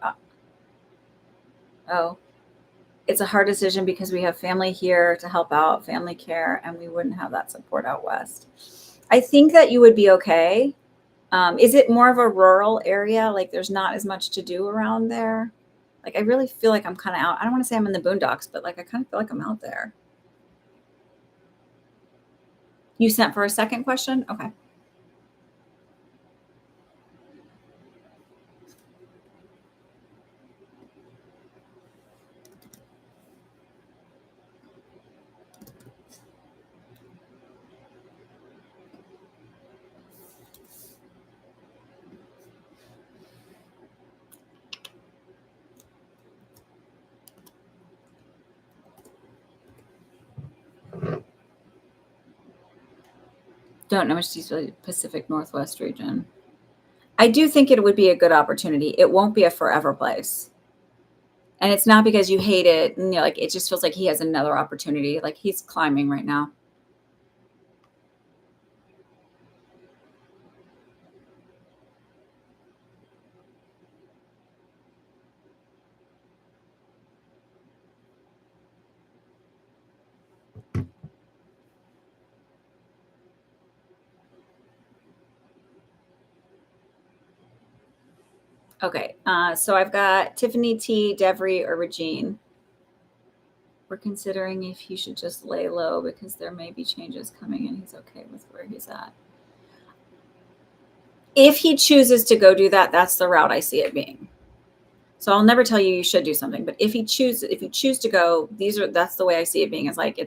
Oh, it's a hard decision because we have family here to help out, family care, and we wouldn't have that support out west. I think that you would be okay. Is it more of a rural area? Like there's not as much to do around there? Like I really feel like I'm kind of out. I don't want to say I'm in the boondocks, but like I kind of feel like I'm out there. You sent for a second question? Okay. Don't know much detail Pacific Northwest region. I do think it would be a good opportunity. It won't be a forever place. And it's not because you hate it. And, like it just feels like he has another opportunity. Like he's climbing right now. Okay. So I've got Tiffany T, Devry, or Regine. We're considering if he should just lay low because there may be changes coming and he's okay with where he's at. If he chooses to go do that, that's the route I see it being. So I'll never tell you should do something, but if you choose to go, that's the way I see it being. Is like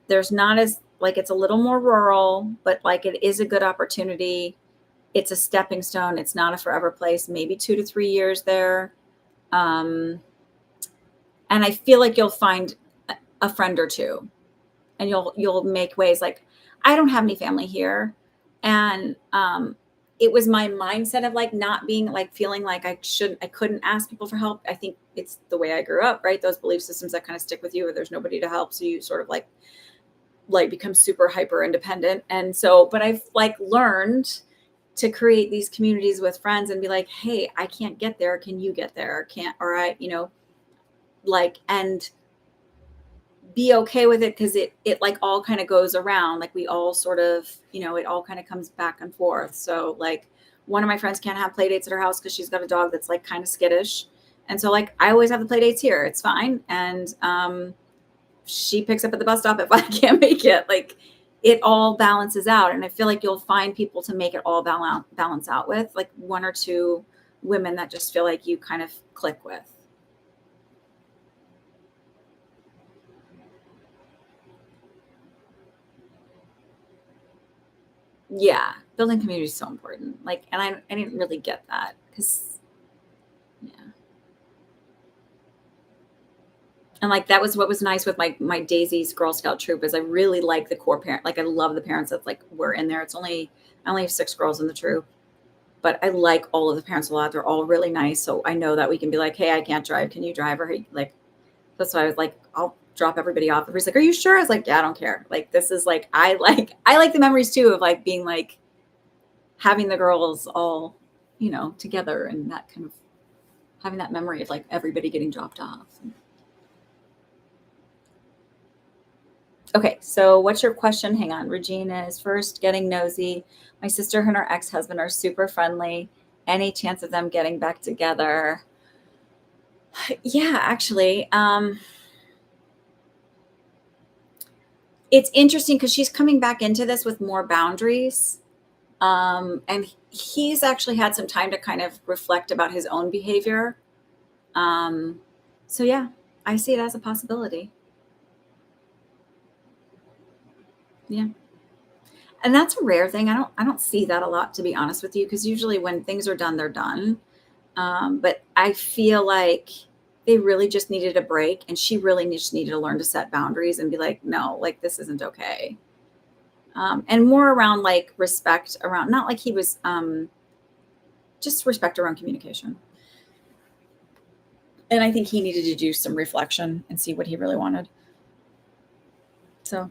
there's not as like it's a little more rural, but like it is a good opportunity. It's a stepping stone. It's not a forever place. Maybe 2 to 3 years there. And I feel like you'll find a friend or two, and you'll make ways. Like I don't have any family here, and it was my mindset of like not being like feeling like I couldn't ask people for help. I think it's the way I grew up, right? Those belief systems that kind of stick with you, where there's nobody to help, so you sort of like become super hyper independent. And so, but I've like learned to create these communities with friends and be like, hey, I can't get there. Can you get there? Can't, all right, like, and be okay with it because it like all kind of goes around. Like we all sort of, it all kind of comes back and forth. So like one of my friends can't have play dates at her house because she's got a dog that's like kind of skittish. And so like I always have the play dates here. It's fine. And she picks up at the bus stop if I can't make it. Like it all balances out. And I feel like you'll find people to make it all balance out with, like one or two women that just feel like you kind of click with. Yeah, building community is so important. Like, and I didn't really get that because, yeah. And like that was what was nice with my Daisy's Girl Scout troop is I really like the core parent. Like I love the parents that like were in there. I only have 6 girls in the troop, but I like all of the parents a lot. They're all really nice. So I know that we can be like, hey, I can't drive. Can you drive? Or hey, like that's why I was like, I'll drop everybody off. Everybody's like, are you sure? I was like, yeah, I don't care. Like this is like I like the memories too of like being like having the girls all, together and that kind of having that memory of like everybody getting dropped off. Okay, so what's your question? Hang on. Regina is first getting nosy. My sister and her ex-husband are super friendly. Any chance of them getting back together? Yeah, actually. It's interesting because she's coming back into this with more boundaries. And he's actually had some time to kind of reflect about his own behavior. So yeah, I see it as a possibility. Yeah. And that's a rare thing. I don't see that a lot, to be honest with you, because usually when things are done, they're done. But I feel like they really just needed a break, and she really just needed to learn to set boundaries and be like, no, like this isn't okay. And more around like respect around, not like he was, just respect around communication. And I think he needed to do some reflection and see what he really wanted. So,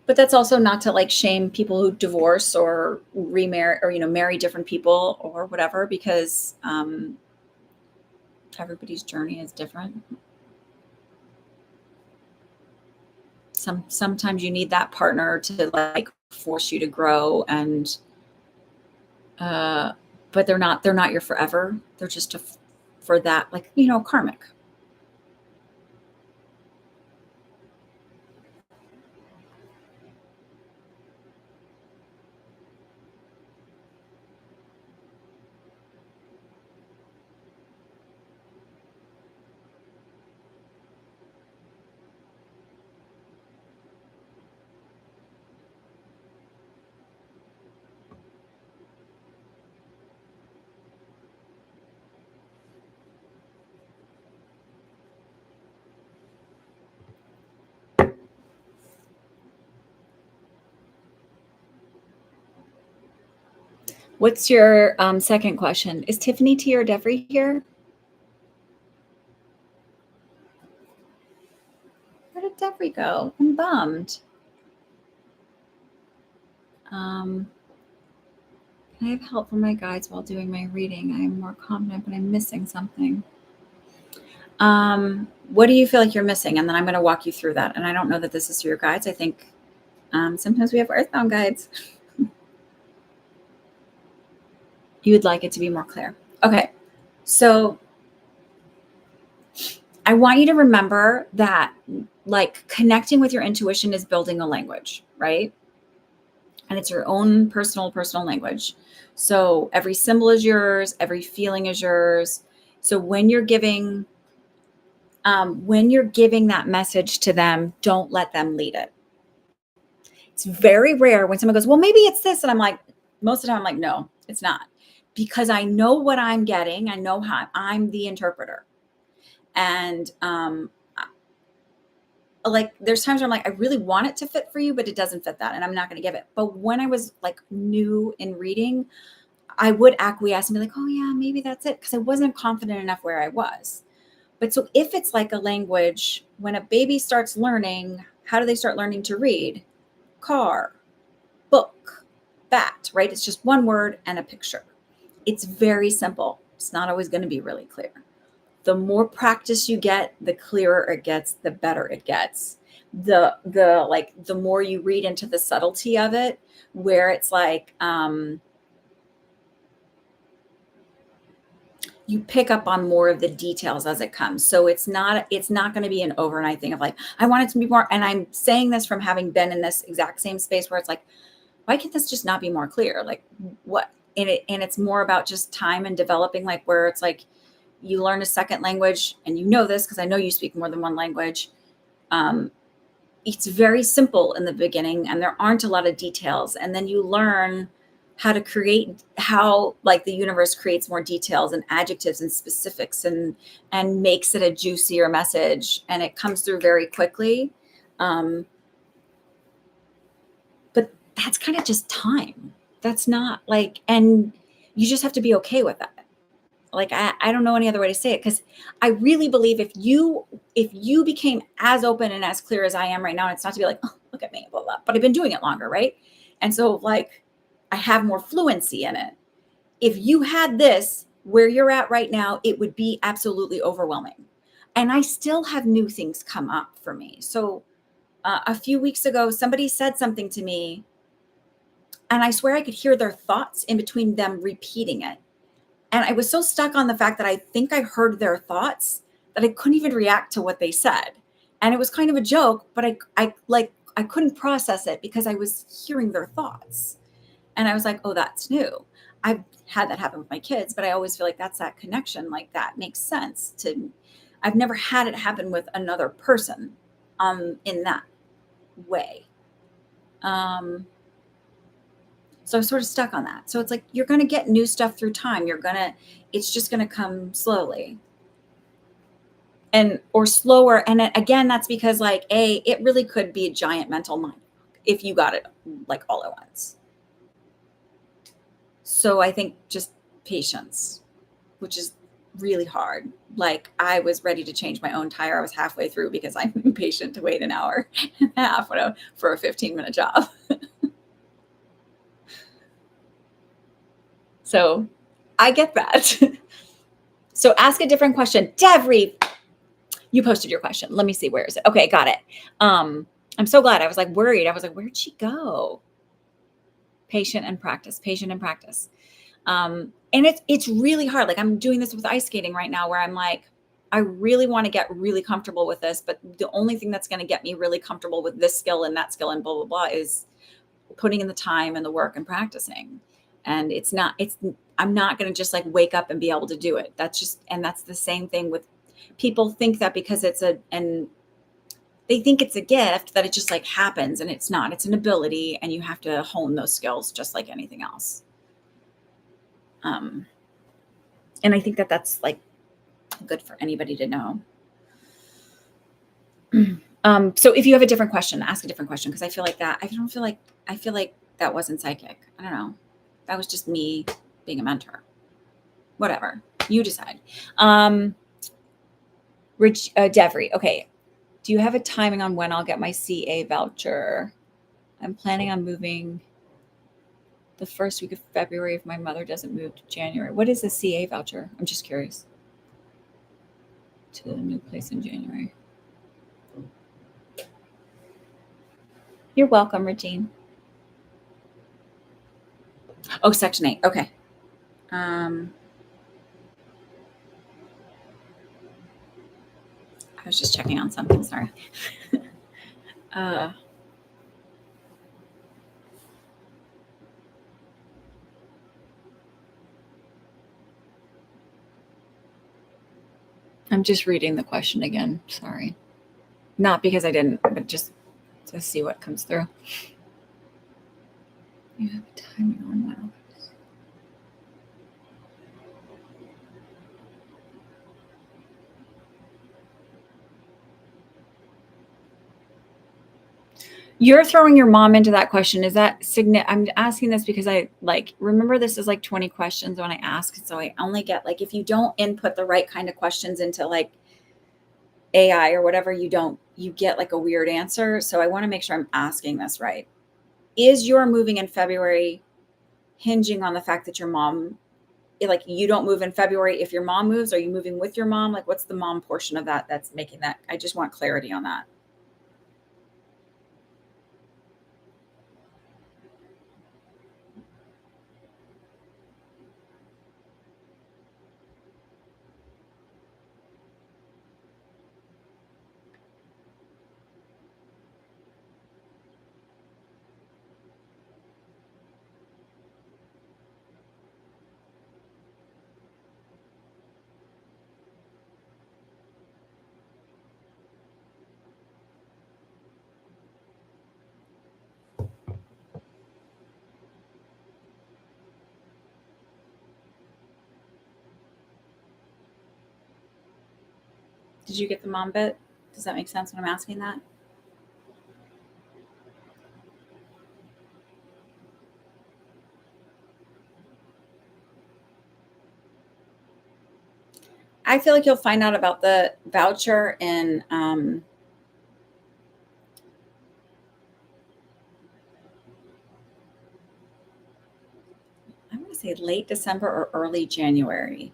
but that's also not to like shame people who divorce or remarry or marry different people or whatever, because everybody's journey is different. Sometimes you need that partner to like force you to grow, and uh but they're not your forever. They're just for that, like, karmic. What's your second question? Is Tiffany T or Devry here? Where did Devry go? I'm bummed. um Can I have help from my guides while doing my reading? I am more confident, but I'm missing something. What do you feel like you're missing? And then I'm going to walk you through that. And I don't know that this is your guides. I think sometimes we have earthbound guides. You would like it to be more clear. Okay. So I want you to remember that like connecting with your intuition is building a language, right? And it's your own personal language. So every symbol is yours, every feeling is yours. So when you're giving that message to them, don't let them lead it. It's very rare when someone goes, well, maybe it's this. And I'm like, most of the time, I'm like, no, it's not. Because I know what I'm getting. I know how I'm the interpreter. And like there's times where I'm like, I really want it to fit for you, but it doesn't fit that. And I'm not going to give it. But when I was like new in reading, I would acquiesce and be like, oh, yeah, maybe that's it. Because I wasn't confident enough where I was. But so if it's like a language, when a baby starts learning, how do they start learning to read? Car, book, bat, right? It's just one word and a picture. It's very simple. It's not always going to be really clear. The more practice you get, the clearer it gets, the better it gets. The more you read into the subtlety of it, where it's like you pick up on more of the details as it comes. So it's not going to be an overnight thing of like, I want it to be more. And I'm saying this from having been in this exact same space where it's like, why can't this just not be more clear? Like what? And it's more about just time and developing, like where it's like you learn a second language, and you know this because I know you speak more than one language. It's very simple in the beginning and there aren't a lot of details. And then you learn how to create, how like the universe creates more details and adjectives and specifics and makes it a juicier message, and it comes through very quickly. But that's kind of just time. That's not like, and you just have to be okay with that. Like I don't know any other way to say it, because I really believe if you became as open and as clear as I am right now, and it's not to be like, oh, look at me, blah, blah, but I've been doing it longer, right? And so like I have more fluency in it. If you had this where you're at right now, it would be absolutely overwhelming. And I still have new things come up for me. So a few weeks ago, somebody said something to me, and I swear I could hear their thoughts in between them repeating it. And I was so stuck on the fact that I think I heard their thoughts that I couldn't even react to what they said. And it was kind of a joke, but I couldn't process it because I was hearing their thoughts. And I was like, oh, that's new. I've had that happen with my kids, but I always feel like that's that connection. Like that makes sense to, I've never had it happen with another person in that way. So I'm sort of stuck on that. So it's like, you're going to get new stuff through time. It's just going to come slowly or slower. And again, that's because like, it really could be a giant mental mind if you got it like all at once. So I think just patience, which is really hard. Like I was ready to change my own tire. I was halfway through because I'm impatient to wait an hour and a half for a 15-minute job. So I get that. So ask a different question. Devry, you posted your question. Let me see. Where is it? Okay, got it. I'm so glad. I was like worried. I was like, where'd she go? Patient and practice. And it's really hard. Like I'm doing this with ice skating right now where I'm like, I really want to get really comfortable with this. But the only thing that's going to get me really comfortable with this skill and that skill and blah, blah, blah is putting in the time and the work and practicing. And I'm not going to just like wake up and be able to do it. That's the same thing with people think that because and they think it's a gift that it just like happens, and it's not. It's an ability, and you have to hone those skills just like anything else. And I think that that's like good for anybody to know. So if you have a different question, ask a different question. Cause I feel like that wasn't psychic. I don't know. That was just me being a mentor. Whatever. You decide. Rich Devry. Okay. Do you have a timing on when I'll get my CA voucher? I'm planning on moving the first week of February if my mother doesn't move to January. What is a CA voucher? I'm just curious. To the new place in January. You're welcome, Regine. Oh, Section 8. Okay. I was just checking on something. Sorry. I'm just reading the question again. Sorry. Not because I didn't, but just to see what comes through. You have a timing on that. You're throwing your mom into that question. Is that significant? I'm asking this because I like, remember this is like 20 questions when I ask. So I only get like, if you don't input the right kind of questions into like AI or whatever, you get like a weird answer. So I want to make sure I'm asking this right. Is your moving in February hinging on the fact that your mom like you don't move in February if your mom moves? Are you moving with your mom? Like, what's the mom portion of that that's making that? I just want clarity on that. Did you get the mom bit? Does that make sense when I'm asking that? I feel like you'll find out about the voucher in I'm going to say late December or early January.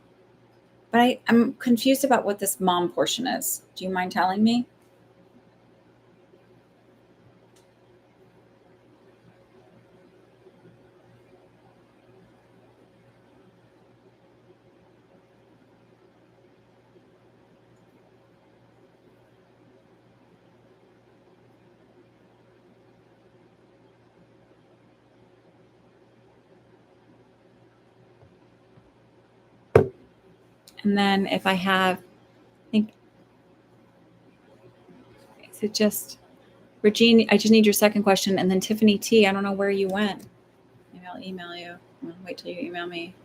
But I'm confused about what this mom portion is. Do you mind telling me? And then if I have, I think, is it just Regine? I just need your second question. And then Tiffany T, I don't know where you went. Maybe I'll email you. I'm gonna wait till you email me.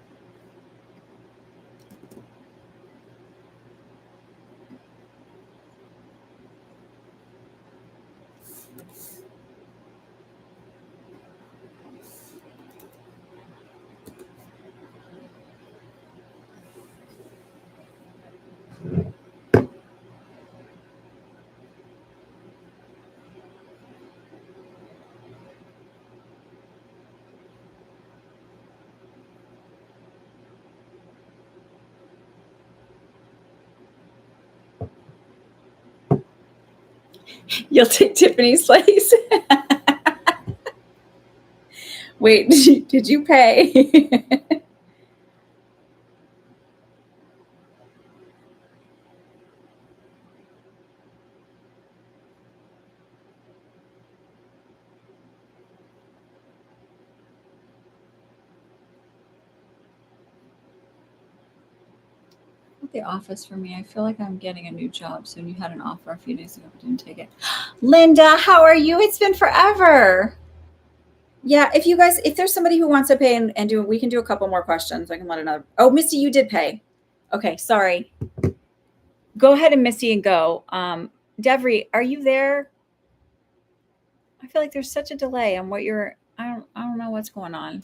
You'll take Tiffany's place. Wait, did you pay? The office for me. I feel like I'm getting a new job soon. You had an offer a few days ago, but didn't take it. Linda, how are you? It's been forever. Yeah, if there's somebody who wants to pay and do, we can do a couple more questions. I can let another. Oh, Misty, you did pay. Okay, sorry. Go ahead and Misty and go. Devry, are you there? I feel like there's such a delay on what you're. I don't know what's going on.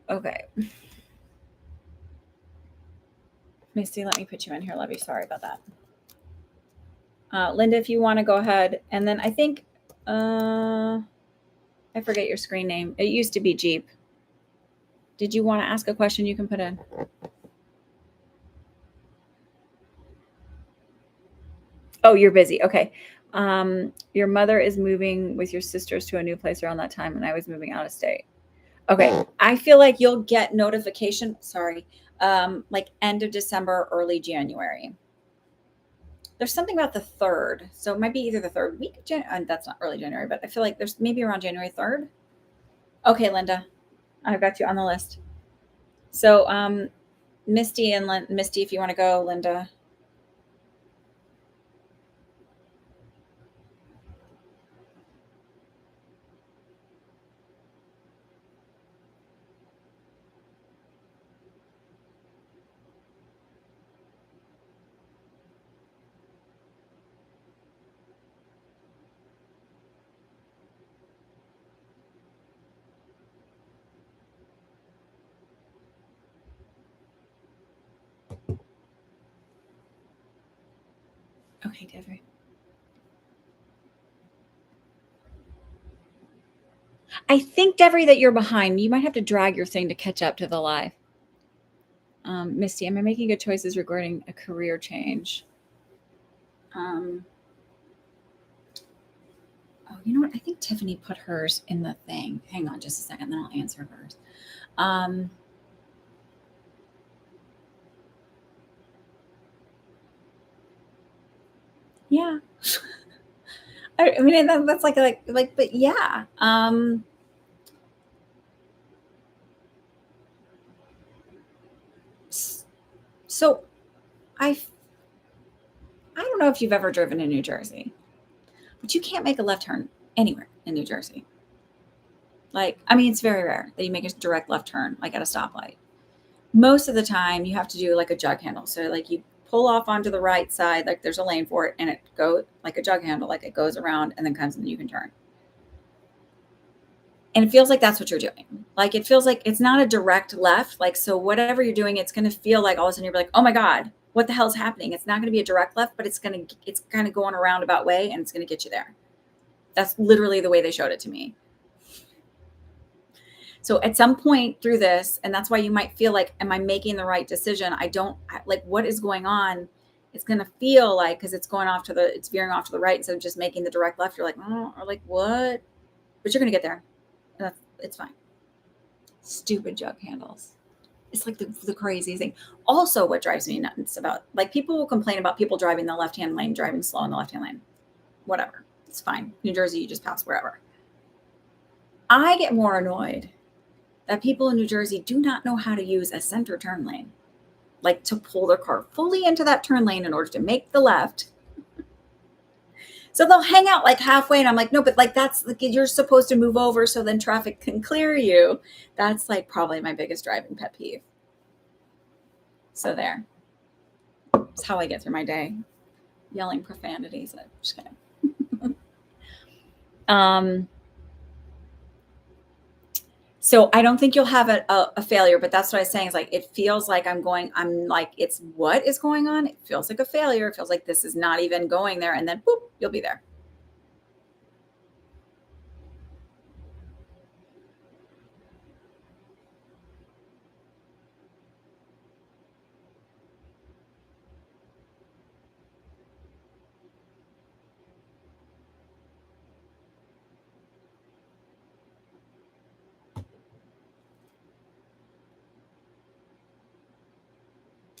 Okay. Misty, let me put you in here, Levy. Sorry about that. Linda, if you want to go ahead, and then I think I forget your screen name. It used to be Jeep. Did you want to ask a question? You can put in. Oh, you're busy. Okay. Your mother is moving with your sisters to a new place around that time, and I was moving out of state. Okay. I feel like you'll get notification. Sorry. Like end of December, early January. There's something about the 3rd. So it might be either the 3rd week of January. That's not early January, but I feel like there's maybe around January 3rd. Okay, Linda. I've got you on the list. So Misty and Misty, if you want to go, Linda. Okay, Deborah. I think, Devery, that you're behind. You might have to drag your thing to catch up to the live. Misty, am I making good choices regarding a career change? Oh, you know what? I think Tiffany put hers in the thing. Hang on just a second, then I'll answer hers. Yeah. I mean, that's like, but yeah. So I don't know if you've ever driven in New Jersey, but you can't make a left turn anywhere in New Jersey. Like, I mean, it's very rare that you make a direct left turn, like at a stoplight. Most of the time, you have to do like a jug handle. So, like, you pull off onto the right side, like there's a lane for it, and it goes like a jug handle, like it goes around and then comes and you can turn. And it feels like that's what you're doing. Like, it feels like it's not a direct left. Like, so whatever you're doing, it's going to feel like all of a sudden you're like, oh my God, what the hell's happening? It's not going to be a direct left, but it's kind of going a roundabout way and it's going to get you there. That's literally the way they showed it to me. So at some point through this, and that's why you might feel like, am I making the right decision? Like, what is going on? It's going to feel like, because it's veering off to the right. So just making the direct left, you're like, oh, or like, what? But you're going to get there. It's fine. Stupid jug handles. It's like the craziest thing. Also, what drives me nuts about, like, people will complain about people driving the left-hand lane, driving slow in the left-hand lane. Whatever. It's fine. New Jersey, you just pass wherever. I get more annoyed that people in New Jersey do not know how to use a center turn lane, like to pull their car fully into that turn lane in order to make the left. So they'll hang out like halfway, and I'm like, no, but like that's like you're supposed to move over so then traffic can clear you. That's like probably my biggest driving pet peeve. So there. That's how I get through my day, yelling profanities. I'm just kidding. So I don't think you'll have a failure, but that's what I was saying is like, it feels like I'm like, it's what is going on? It feels like a failure. It feels like this is not even going there. And then boop, you'll be there.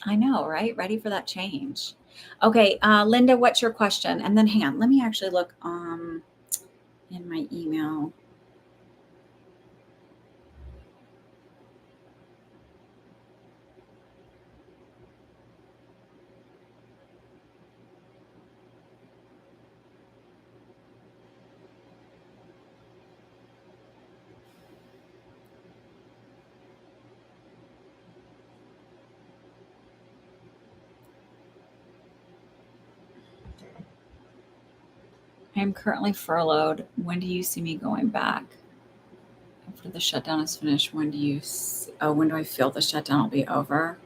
I know, right? Ready for that change. Okay. Linda, what's your question? And then hang on, let me actually look in my email. I am currently furloughed. When do you see me going back? After the shutdown is finished, when do I feel the shutdown will be over?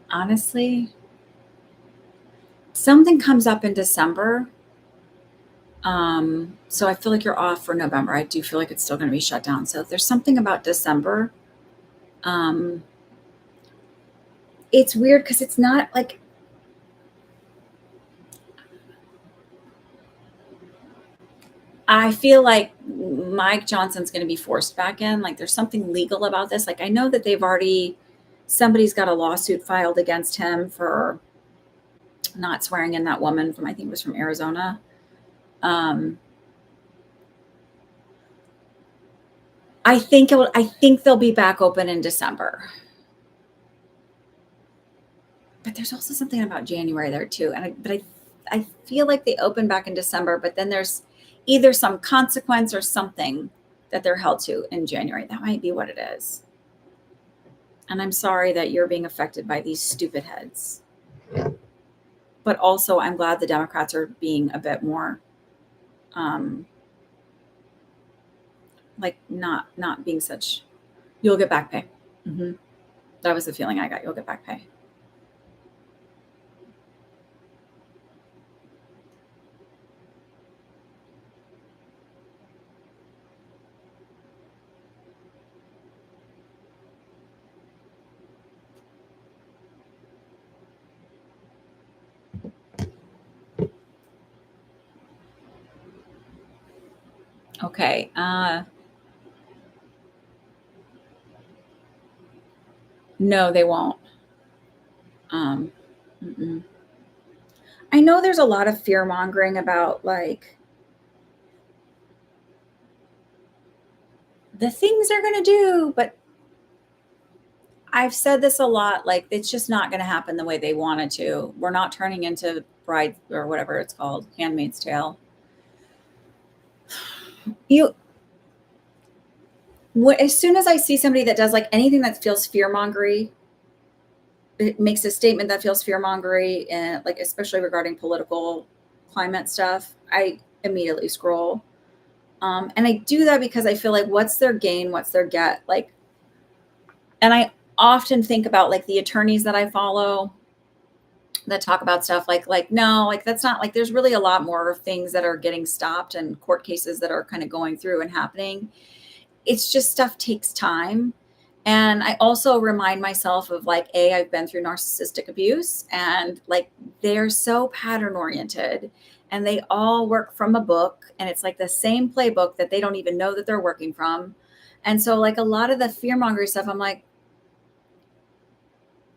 Honestly, something comes up in December. So I feel like you're off for November. I do feel like it's still going to be shut down. So if there's something about December, it's weird because it's not like, I feel like Mike Johnson's going to be forced back in. Like, there's something legal about this. Like, I know that somebody's got a lawsuit filed against him for not swearing in that woman I think it was from Arizona. I think they'll be back open in December. But there's also something about January there too. I feel like they open back in December, but then there's either some consequence or something that they're held to in January. That might be what it is. And I'm sorry that you're being affected by these stupid heads. But also, I'm glad the Democrats are being a bit more, like not being such. You'll get back pay. Mm-hmm. That was the feeling I got. You'll get back pay. Okay. No, they won't. Um, mm-mm. I know there's a lot of fear mongering about like the things they're going to do, but I've said this a lot. Like, it's just not going to happen the way they wanted to. We're not turning into Bride or whatever it's called, Handmaid's Tale. You, as soon as I see somebody that does like anything that feels fear mongery, it makes a statement that feels fear mongery, and like especially regarding political climate stuff, I immediately scroll. And I do that because I feel like what's their gain, what's their get, like, and I often think about like the attorneys that I follow that talk about stuff like no, like that's not like there's really a lot more things that are getting stopped and court cases that are kind of going through and happening. It's just stuff takes time. And I also remind myself of like, I've been through narcissistic abuse, and like they're so pattern oriented and they all work from a book, and it's like the same playbook that they don't even know that they're working from. And so like a lot of the fear mongering stuff, I'm like,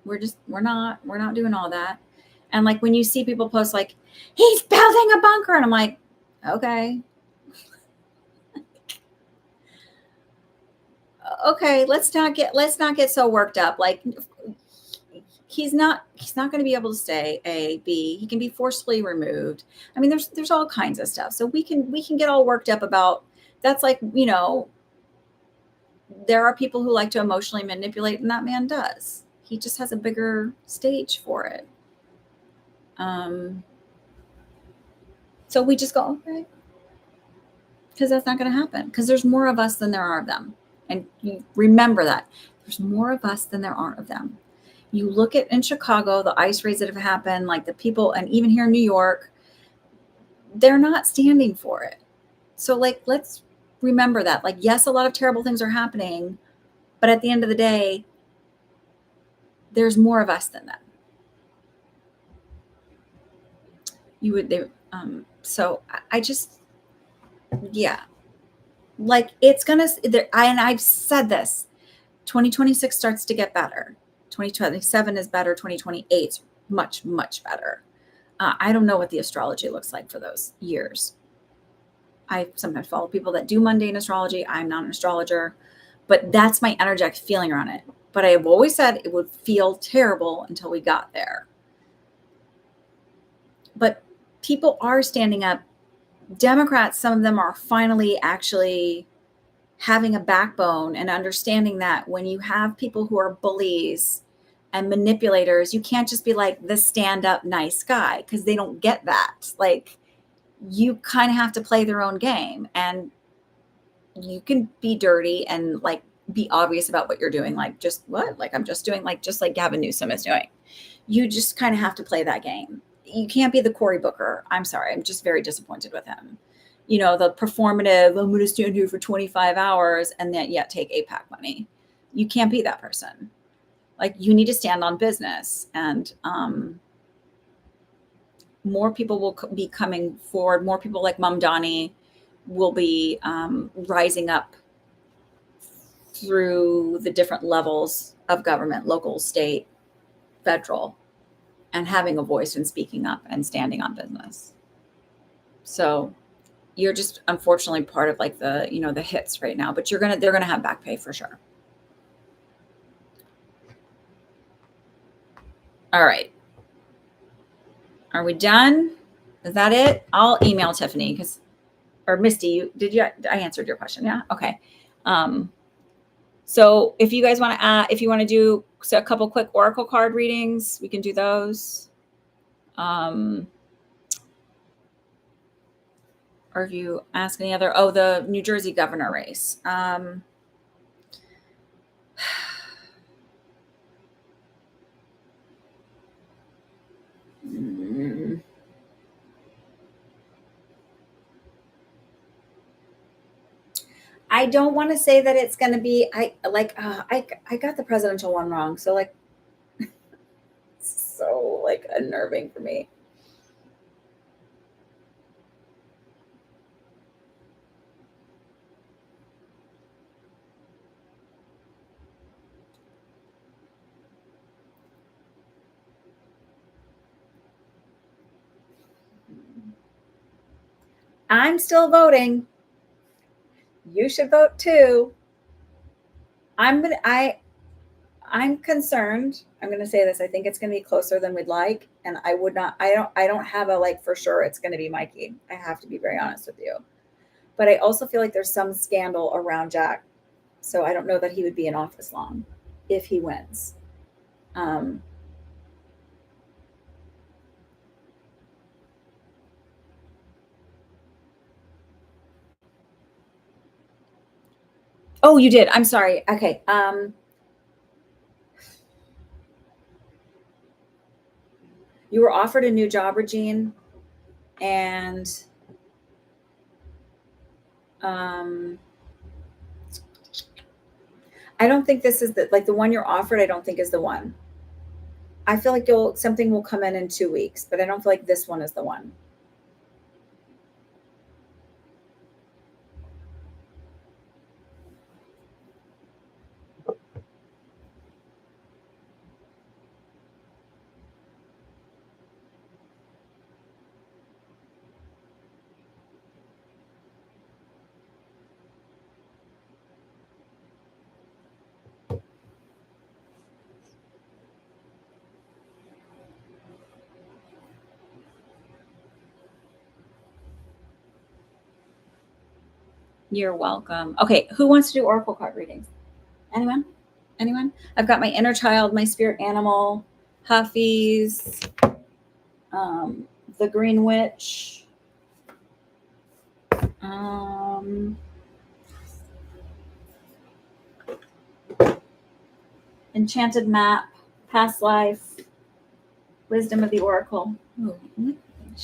we're not doing all that. And like when you see people post like, he's building a bunker, and I'm like, okay, let's not get so worked up. Like he's not going to be able to stay. He can be forcefully removed. I mean, there's all kinds of stuff. So we can get all worked up about that's like, there are people who like to emotionally manipulate, and that man does. He just has a bigger stage for it. Um, so we just go, okay, because that's not going to happen, because there's more of us than there are of them. And you remember that there's more of us than there are of them. You look at in Chicago, the ice raids that have happened, like the people, and even here in New York, they're not standing for it. So like, let's remember that. Like, yes, a lot of terrible things are happening, but at the end of the day, there's more of us than them. So I just, yeah, like it's gonna, and I've said this, 2026 starts to get better. 2027 is better. 2028 is much, much better. I don't know what the astrology looks like for those years. I sometimes follow people that do mundane astrology. I'm not an astrologer, but that's my energetic feeling around it. But I have always said it would feel terrible until we got there. But people are standing up. Democrats, some of them are finally actually having a backbone and understanding that when you have people who are bullies and manipulators, you can't just be like the stand up nice guy, because they don't get that. Like, you kind of have to play their own game, and you can be dirty and like be obvious about what you're doing. Like, just what? Like, I'm just doing like, just like Gavin Newsom is doing. You just kind of have to play that game. You can't be the Cory Booker. I'm sorry. I'm just very disappointed with him. The performative, I'm going to stand here for 25 hours and then yet take APAC money. You can't be that person. Like, you need to stand on business, and more people will be coming forward. More people like Mamdani will be rising up through the different levels of government, local, state, federal, and having a voice and speaking up and standing on business. So you're just unfortunately part of like the hits right now, but they're gonna have back pay for sure. All right. Are we done? Is that it? I'll email Tiffany or Misty, I answered your question. Yeah. Okay. So if you guys want to if you want to do a couple quick oracle card readings, we can do those. Or if you ask any other, the New Jersey governor race. I don't want to say that it's going to be, I got the presidential one wrong. So like, so like unnerving for me. I'm still voting. You should vote too. I'm concerned. I'm going to say this. I think it's going to be closer than we'd like, and I don't have a like for sure it's going to be Mikey. I have to be very honest with you. But I also feel like there's some scandal around Jack. So I don't know that he would be in office long if he wins. Um, oh, you did. I'm sorry. Okay. You were offered a new job, Regine, and um, I don't think this is the one you're offered. I don't think is the one. I feel like something will come in 2 weeks, but I don't feel like this one is the one. You're welcome. Okay, who wants to do oracle card readings? Anyone? Anyone? I've got my inner child, my spirit animal, Huffy's, the Green Witch, Enchanted Map, Past Life, Wisdom of the Oracle. Ooh,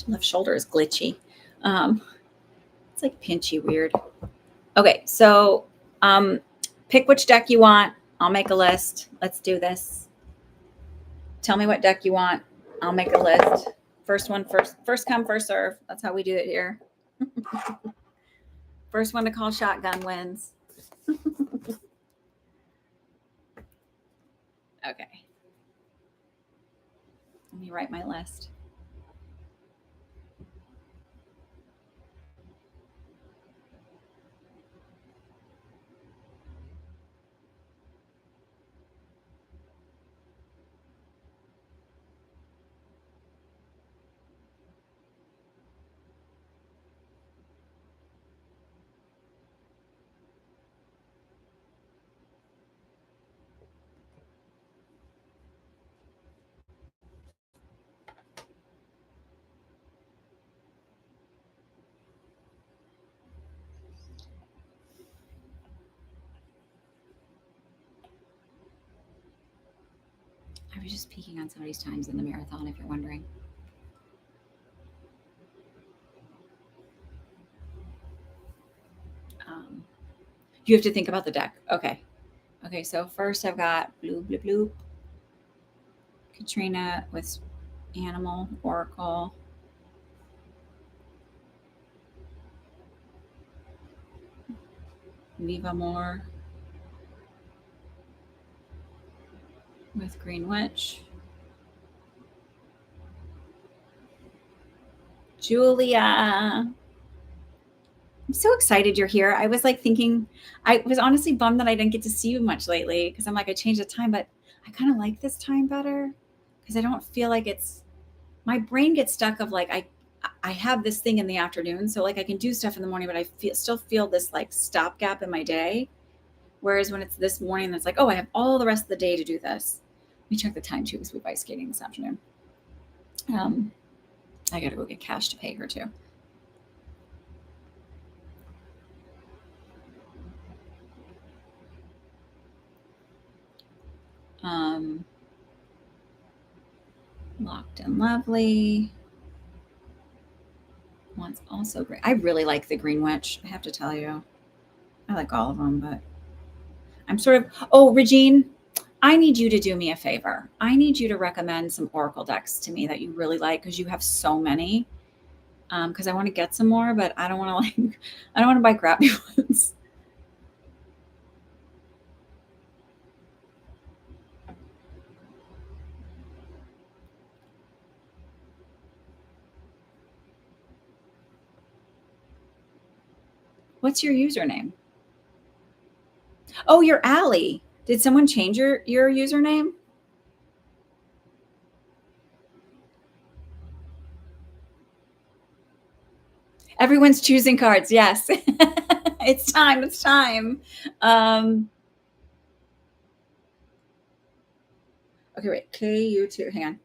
left shoulder is glitchy. It's like pinchy weird. Okay, so pick which deck you want. I'll make a list. Let's do this. Tell me what deck you want. I'll make a list. First one first. First come, first serve. That's how we do it here. First one to call shotgun wins. Okay. Let me write my list. I was just peeking on somebody's times in the marathon, if you're wondering. You have to think about the deck. Okay. Okay, so first I've got blue, blue, blue. Katrina with Animal, Oracle. Viva More with Green Witch. Julia. I'm so excited you're here. I was like thinking, I was honestly bummed that I didn't get to see you much lately because I'm like, I changed the time, but I kind of like this time better because I don't feel like my brain gets stuck of like, I have this thing in the afternoon. So like I can do stuff in the morning, but I still feel this like stopgap in my day. Whereas when it's this morning, it's like, oh, I have all the rest of the day to do this. Let me check the time too because we're ice skating this afternoon. I got to go get cash to pay her too. Locked and Lovely. One's also great. I really like the Green Witch, I have to tell you. I like all of them, but I'm sort of, oh, Regine, I need you to do me a favor. I need you to recommend some Oracle decks to me that you really like because you have so many. Because I want to get some more, but I don't want to I don't want to buy crappy ones. What's your username? Oh, you're Allie. Did someone change your username? Everyone's choosing cards. Yes. It's time. It's time. Okay, wait. KU2. Hang on.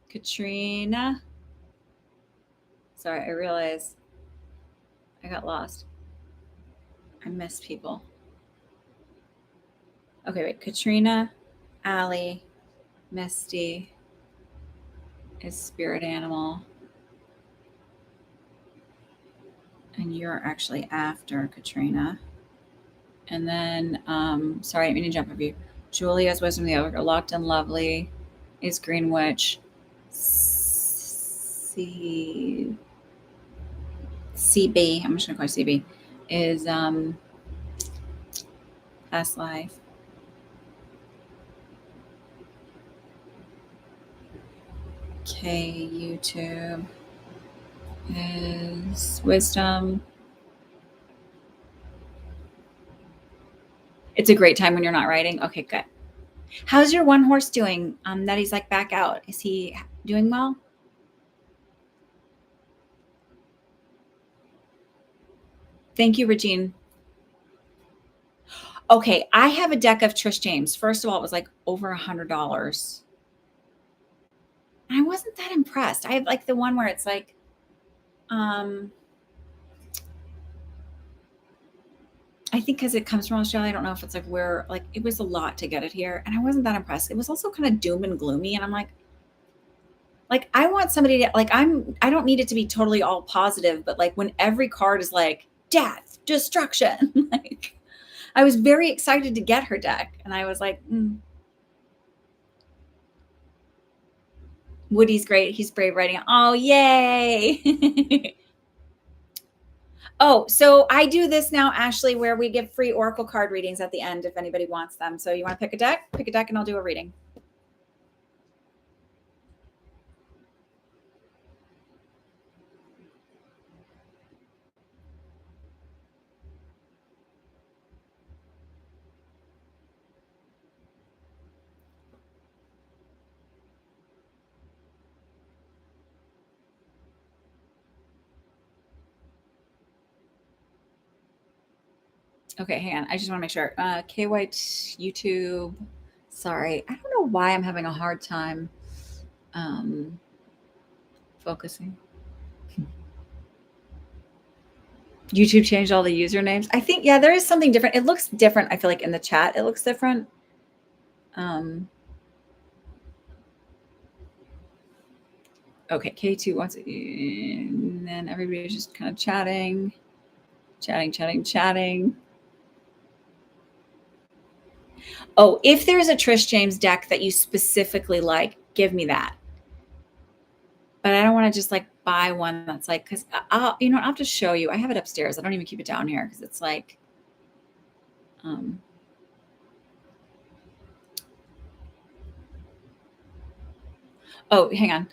Katrina. Sorry, I realized I got lost. I missed people. Okay, wait. Katrina, Allie, Misty is spirit animal. And you're actually after Katrina. And then, sorry, I didn't mean to jump over you. Julia's wisdom of the other, locked and lovely is Green Witch. CB, I'm just gonna call it CB, is past life. Okay, YouTube is wisdom. It's a great time when you're not writing. Okay, good. How's your one horse doing? That he's like back out. Is he doing well? Thank you, Regine. Okay, I have a deck of Trish James. First of all, it was like over $100. I wasn't that impressed. I have like the one where it's like, I think because it comes from Australia, I don't know if it's like where, like, it was a lot to get it here, and I wasn't that impressed. It was also kind of doom and gloomy, and I'm like, I want somebody to like, I don't need it to be totally all positive, but like when every card is like death, destruction, like I was very excited to get her deck, and I was like, Woody's great. He's brave writing. Oh, yay. Oh, so I do this now, Ashley, where we give free Oracle card readings at the end if anybody wants them. So you want to pick a deck? Pick a deck and I'll do a reading. Okay, hang on. I just want to make sure. K White YouTube. Sorry. I don't know why I'm having a hard time focusing. YouTube changed all the usernames. I think, yeah, there is something different. It looks different. I feel like in the chat, it looks different. Okay, K2 wants it. And then everybody's just kind of chatting. Oh, if there's a Trish James deck that you specifically like, give me that. But I don't want to just like buy one that's like, because I'll have to show you. I have it upstairs. I don't even keep it down here because it's like, oh, hang on.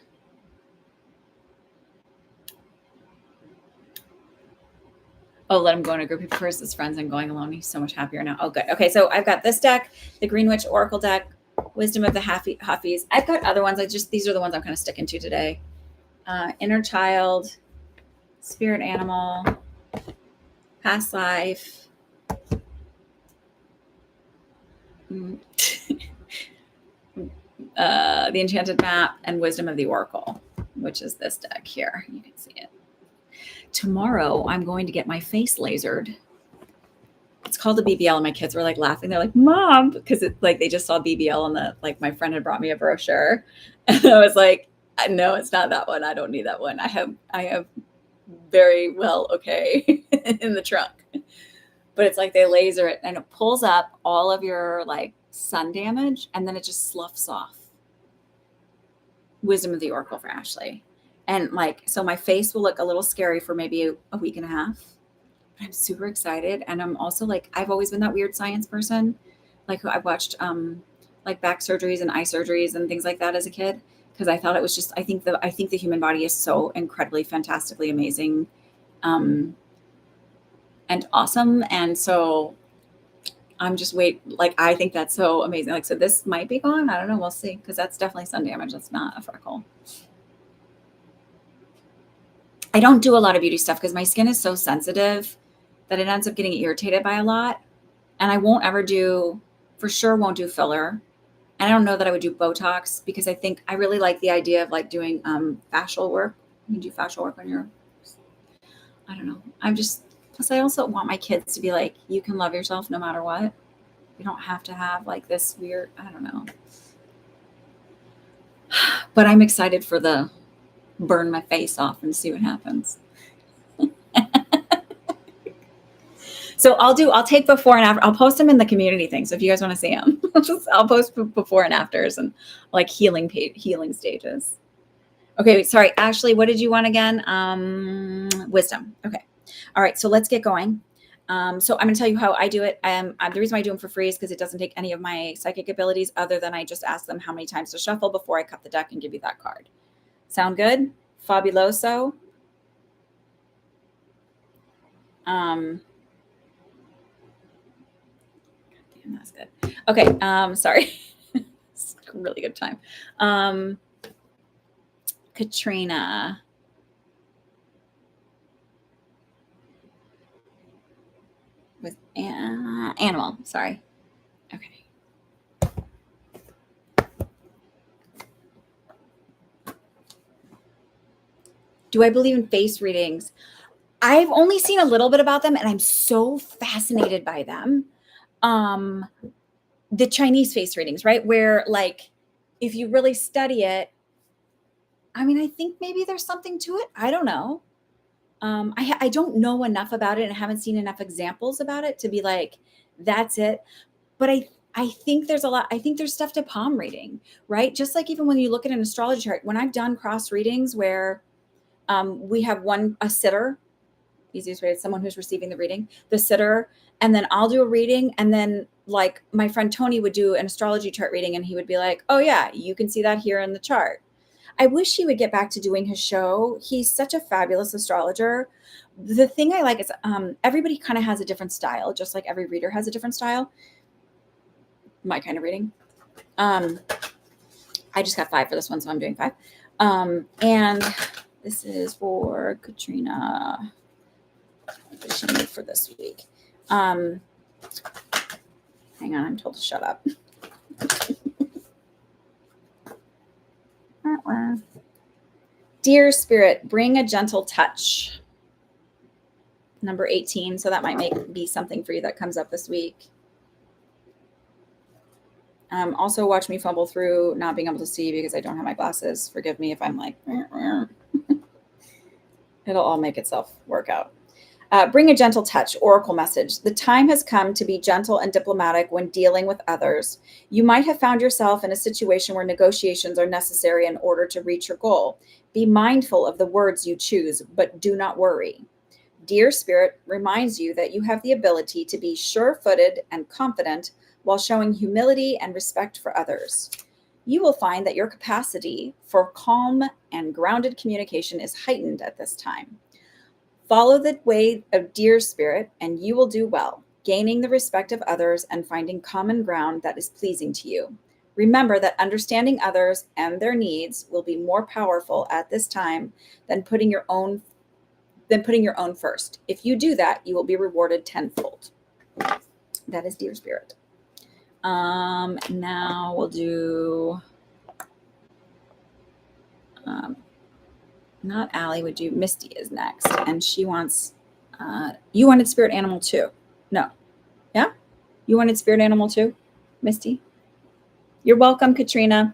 Oh, let him go in a group. He prefers his friends and going alone. He's so much happier now. Oh, good. Okay, so I've got this deck, the Green Witch Oracle deck, Wisdom of the Huffies. I've got other ones. These are the ones I'm kind of sticking to today. Inner Child, Spirit Animal, Past Life. The Enchanted Map, and Wisdom of the Oracle, which is this deck here. You can see it. Tomorrow, I'm going to get my face lasered. It's called the BBL, and my kids were like laughing. They're like, "Mom," because it's like they just saw BBL on the, like, my friend had brought me a brochure, and I was like, "No, it's not that one. I don't need that one. I have very well okay in the trunk." But it's like they laser it, and it pulls up all of your like sun damage, and then it just sloughs off. Wisdom of the Oracle for Ashley. And like, so my face will look a little scary for maybe a week and a half. But I'm super excited. And I'm also like, I've always been that weird science person. Like, I've watched like back surgeries and eye surgeries and things like that as a kid. Because I thought it was just, I think the human body is so incredibly, fantastically amazing. and awesome. And so I'm just I think that's so amazing. Like, so this might be gone. I don't know. We'll see. Cause that's definitely sun damage. That's not a freckle. I don't do a lot of beauty stuff because my skin is so sensitive that it ends up getting irritated by a lot. And I won't ever do, for sure, won't do filler. And I don't know that I would do Botox because I think I really like the idea of like doing facial work. You do facial work on your, I don't know. Plus I also want my kids to be like, you can love yourself no matter what. You don't have to have like this weird, I don't know. But I'm excited for the burn my face off and see what happens. So I'll take before and after. I'll post them in the community thing. So if you guys want to see them, I'll post before and afters and like healing stages. Okay, sorry, Ashley, what did you want again? Wisdom. Okay. All right, so let's get going. So I'm going to tell you how I do it. The reason why I do them for free is because it doesn't take any of my psychic abilities other than I just ask them how many times to shuffle before I cut the deck and give you that card. Sound good? Fabuloso. That's good. Okay. Sorry. It's a really good time. Katrina. With animal. Sorry. Okay. Do I believe in face readings? I've only seen a little bit about them and I'm so fascinated by them. The Chinese face readings, right? Where like, if you really study it, I mean, I think maybe there's something to it. I don't know. I don't know enough about it and haven't seen enough examples about it to be like, that's it. But I think there's a lot. I think there's stuff to palm reading, right? Just like even when you look at an astrology chart, when I've done cross readings where we have a sitter, easiest way is someone who's receiving the reading, the sitter, and then I'll do a reading. And then like my friend Tony would do an astrology chart reading and he would be like, oh yeah, you can see that here in the chart. I wish he would get back to doing his show. He's such a fabulous astrologer. The thing I like is everybody kind of has a different style, just like every reader has a different style. My kind of reading. I just got 5 for this one, so I'm doing 5. And this is for Katrina. What does she need for this week? Hang on, I'm told to shut up. Dear Spirit, bring a gentle touch. Number 18. So that might be something for you that comes up this week. Also watch me fumble through not being able to see because I don't have my glasses. Forgive me if I'm like, it'll all make itself work out. Bring a gentle touch, oracle message. The time has come to be gentle and diplomatic when dealing with others. You might have found yourself in a situation where negotiations are necessary in order to reach your goal. Be mindful of the words you choose, but do not worry. Dear Spirit reminds you that you have the ability to be sure-footed and confident while showing humility and respect for others. You will find that your capacity for calm and grounded communication is heightened at this time. Follow the way of Dear Spirit, and you will do well, gaining the respect of others and finding common ground that is pleasing to you. Remember that understanding others and their needs will be more powerful at this time than putting your own first. If you do that, you will be rewarded tenfold. That is Dear Spirit. Now we'll do. Not Allie, would you? Misty is next. And she wants, you wanted spirit animal too. No. Yeah? You wanted spirit animal too, Misty? You're welcome, Katrina.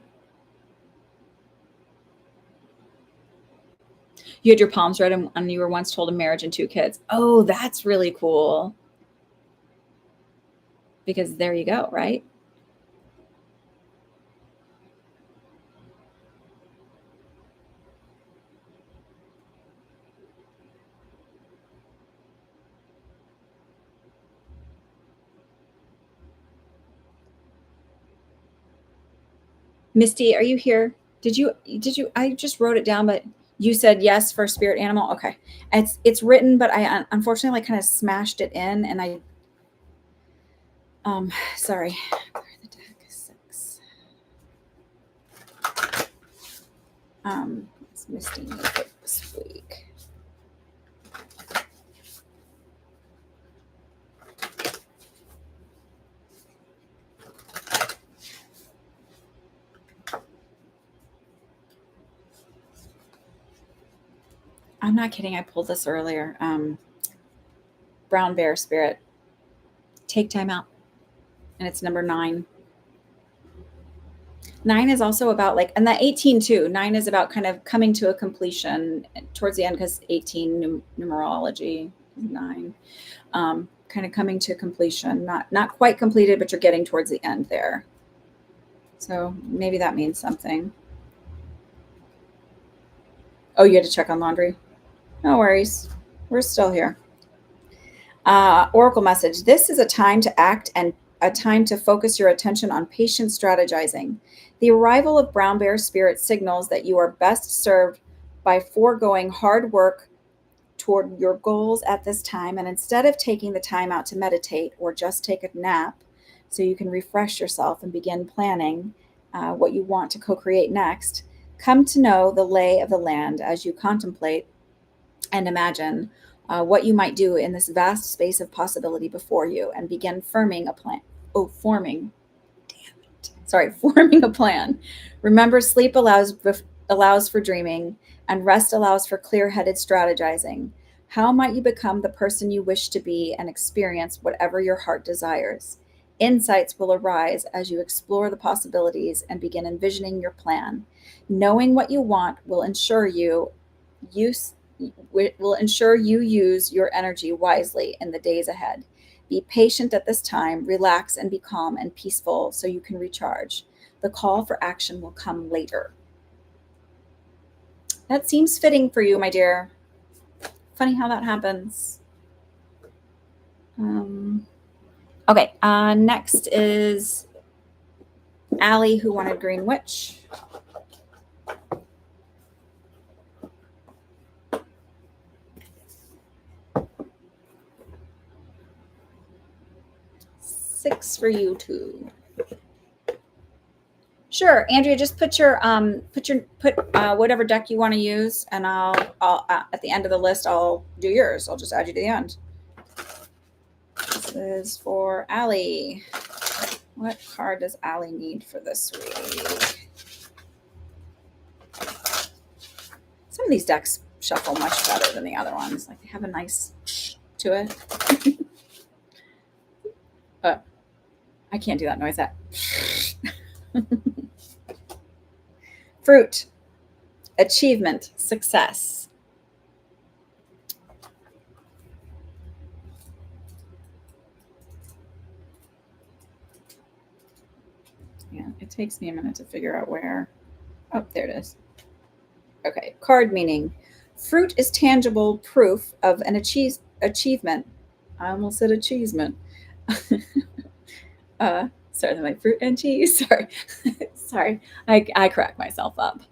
You had your palms read and you were once told a marriage and 2 kids. Oh, that's really cool. Because there you go, right? Misty, are you here? Did you, I just wrote it down, but You said yes for spirit animal. Okay, it's written, but I unfortunately like kind of smashed it in, and I sorry. The deck is 6. It's Misty Makeup this week. I'm not kidding. I pulled this earlier. Brown Bear Spirit. Take time out. And it's number 9. 9 is also about like, and that 18 too. 9 is about kind of coming to a completion towards the end, because 18 numerology, 9, kind of coming to completion. Not quite completed, but you're getting towards the end there. So maybe that means something. Oh, you had to check on laundry. No worries. We're still here. Oracle message. This is a time to act and a time to focus your attention on patient strategizing. The arrival of Brown Bear Spirit signals that you are best served by foregoing hard work toward your goals at this time, and instead of taking the time out to meditate or just take a nap so you can refresh yourself and begin planning what you want to co-create next, come to know the lay of the land as you contemplate and imagine what you might do in this vast space of possibility before you, and begin forming a plan. Forming a plan. Remember, sleep allows for dreaming, and rest allows for clear-headed strategizing. How might you become the person you wish to be and experience whatever your heart desires? Insights will arise as you explore the possibilities and begin envisioning your plan. Knowing what you want will ensure you use your energy wisely in the days ahead. Be patient at this time, relax and be calm and peaceful so you can recharge. The call for action will come later. That seems fitting for you, my dear. Funny how that happens. Okay, next is Allie, who wanted Green Witch. Six for you too. Sure, Andrea, just put whatever deck you want to use, and I'll at the end of the list I'll do yours. I'll just add you to the end. This is for Allie. What card does Allie need for this week? Some of these decks shuffle much better than the other ones. Like, they have a nice to it. I can't do that noise. That fruit, achievement, success. Yeah, it takes me a minute to figure out where. Oh, there it is. Okay, card meaning. Fruit is tangible proof of an achievement. I almost said achievement. Sorry, like fruit and cheese. Sorry, sorry. I crack myself up.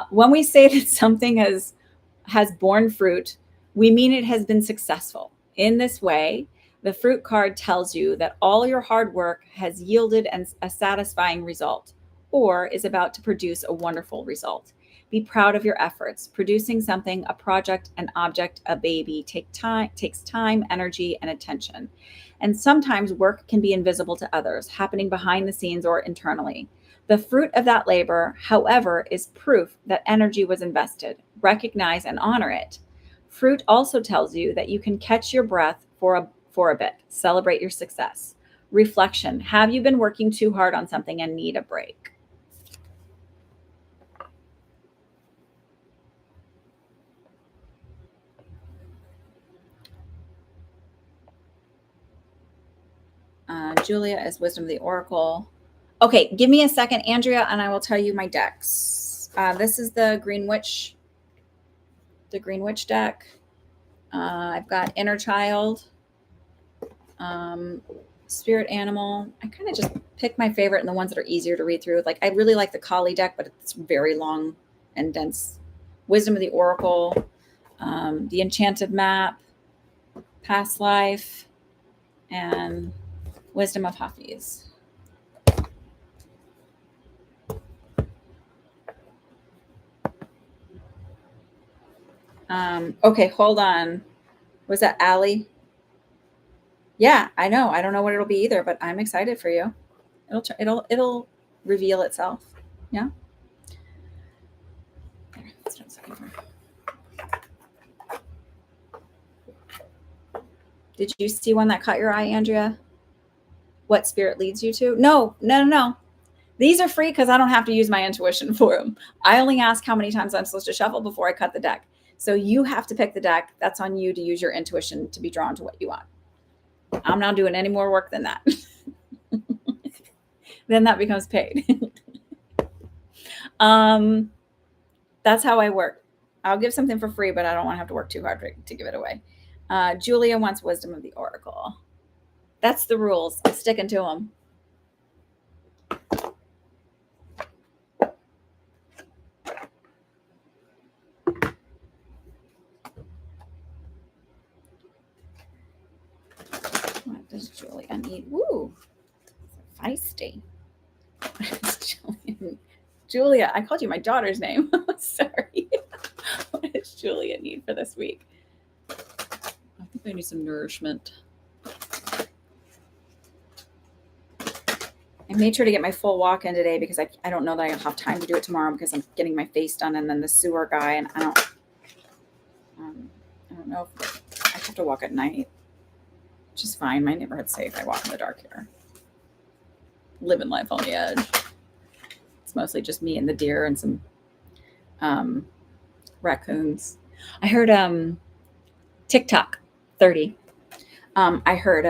When we say that something has borne fruit, we mean it has been successful. In this way, the fruit card tells you that all your hard work has yielded a satisfying result, or is about to produce a wonderful result. Be proud of your efforts. Producing something, a project, an object, a baby, takes time, energy, and attention. And sometimes work can be invisible to others, happening behind the scenes or internally. The fruit of that labor, however, is proof that energy was invested. Recognize and honor it. Fruit also tells you that you can catch your breath for a bit. Celebrate your success. Reflection. Have you been working too hard on something and need a break? Julia is Wisdom of the Oracle. Okay, give me a second, Andrea, and I will tell you my decks. This is the Green Witch deck. I've got Inner Child, Spirit Animal. I kind of just pick my favorite and the ones that are easier to read through. Like, I really like the Kali deck, but it's very long and dense. Wisdom of the Oracle, the Enchanted Map, Past Life, and Wisdom of Hafiz. Okay, hold on. Was that Allie? Yeah, I know. I don't know what it'll be either, but I'm excited for you. It'll reveal itself. Yeah. There, that's what I was looking for. Did you see one that caught your eye, Andrea? What spirit leads you to? No. These are free because I don't have to use my intuition for them. I only ask how many times I'm supposed to shuffle before I cut the deck. So you have to pick the deck. That's on you to use your intuition to be drawn to what you want. I'm not doing any more work than that. Then that becomes paid. That's how I work. I'll give something for free, but I don't want to have to work too hard to give it away. Julia wants Wisdom of the Oracle. That's the rules. I'm sticking to them. What does Julia need? Woo, feisty. Julia, I called you my daughter's name. Sorry. What does Julia need for this week? I think I need some nourishment. I made sure to get my full walk in today because I don't know that I'll have time to do it tomorrow because I'm getting my face done and then the sewer guy, and I don't know if I have to walk at night, which is fine. My neighborhood's safe. I walk in the dark here. Living life on the edge. It's mostly just me and the deer and some raccoons. I heard TikTok 30. I heard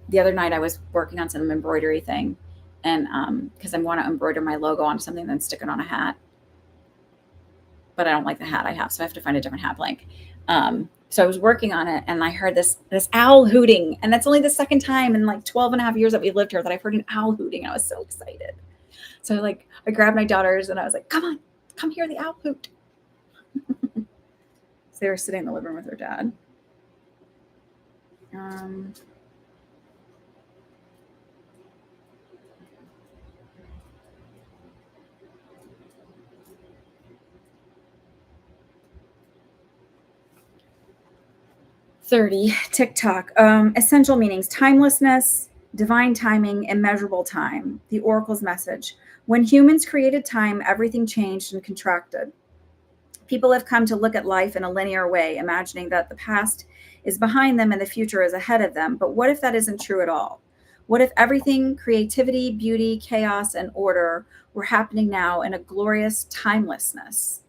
the other night I was working on some embroidery thing, and because I want to embroider my logo onto something and then stick it on a hat. But I don't like the hat I have, so I have to find a different hat blank. So I was working on it, and I heard this owl hooting, and that's only the second time in like 12 and a half years that we've lived here that I've heard an owl hooting. I was so excited. So I grabbed my daughters, and I was like, come hear the owl hoot. So they were sitting in the living room with their dad. TikTok. Essential meanings: timelessness, divine timing, immeasurable time. The Oracle's message: when humans created time, everything changed and contracted. People have come to look at life in a linear way, imagining that the past is behind them and the future is ahead of them. But what if that isn't true at all? What if everything, creativity, beauty, chaos, and order, were happening now in a glorious timelessness?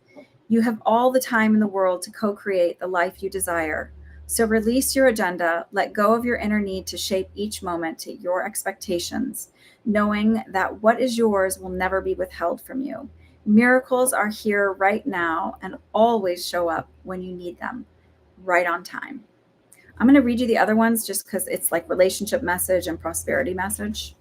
You have all the time in the world to co-create the life you desire. So release your agenda, let go of your inner need to shape each moment to your expectations, knowing that what is yours will never be withheld from you. Miracles are here right now and always show up when you need them, right on time. I'm going to read you the other ones just because it's like relationship message and prosperity message.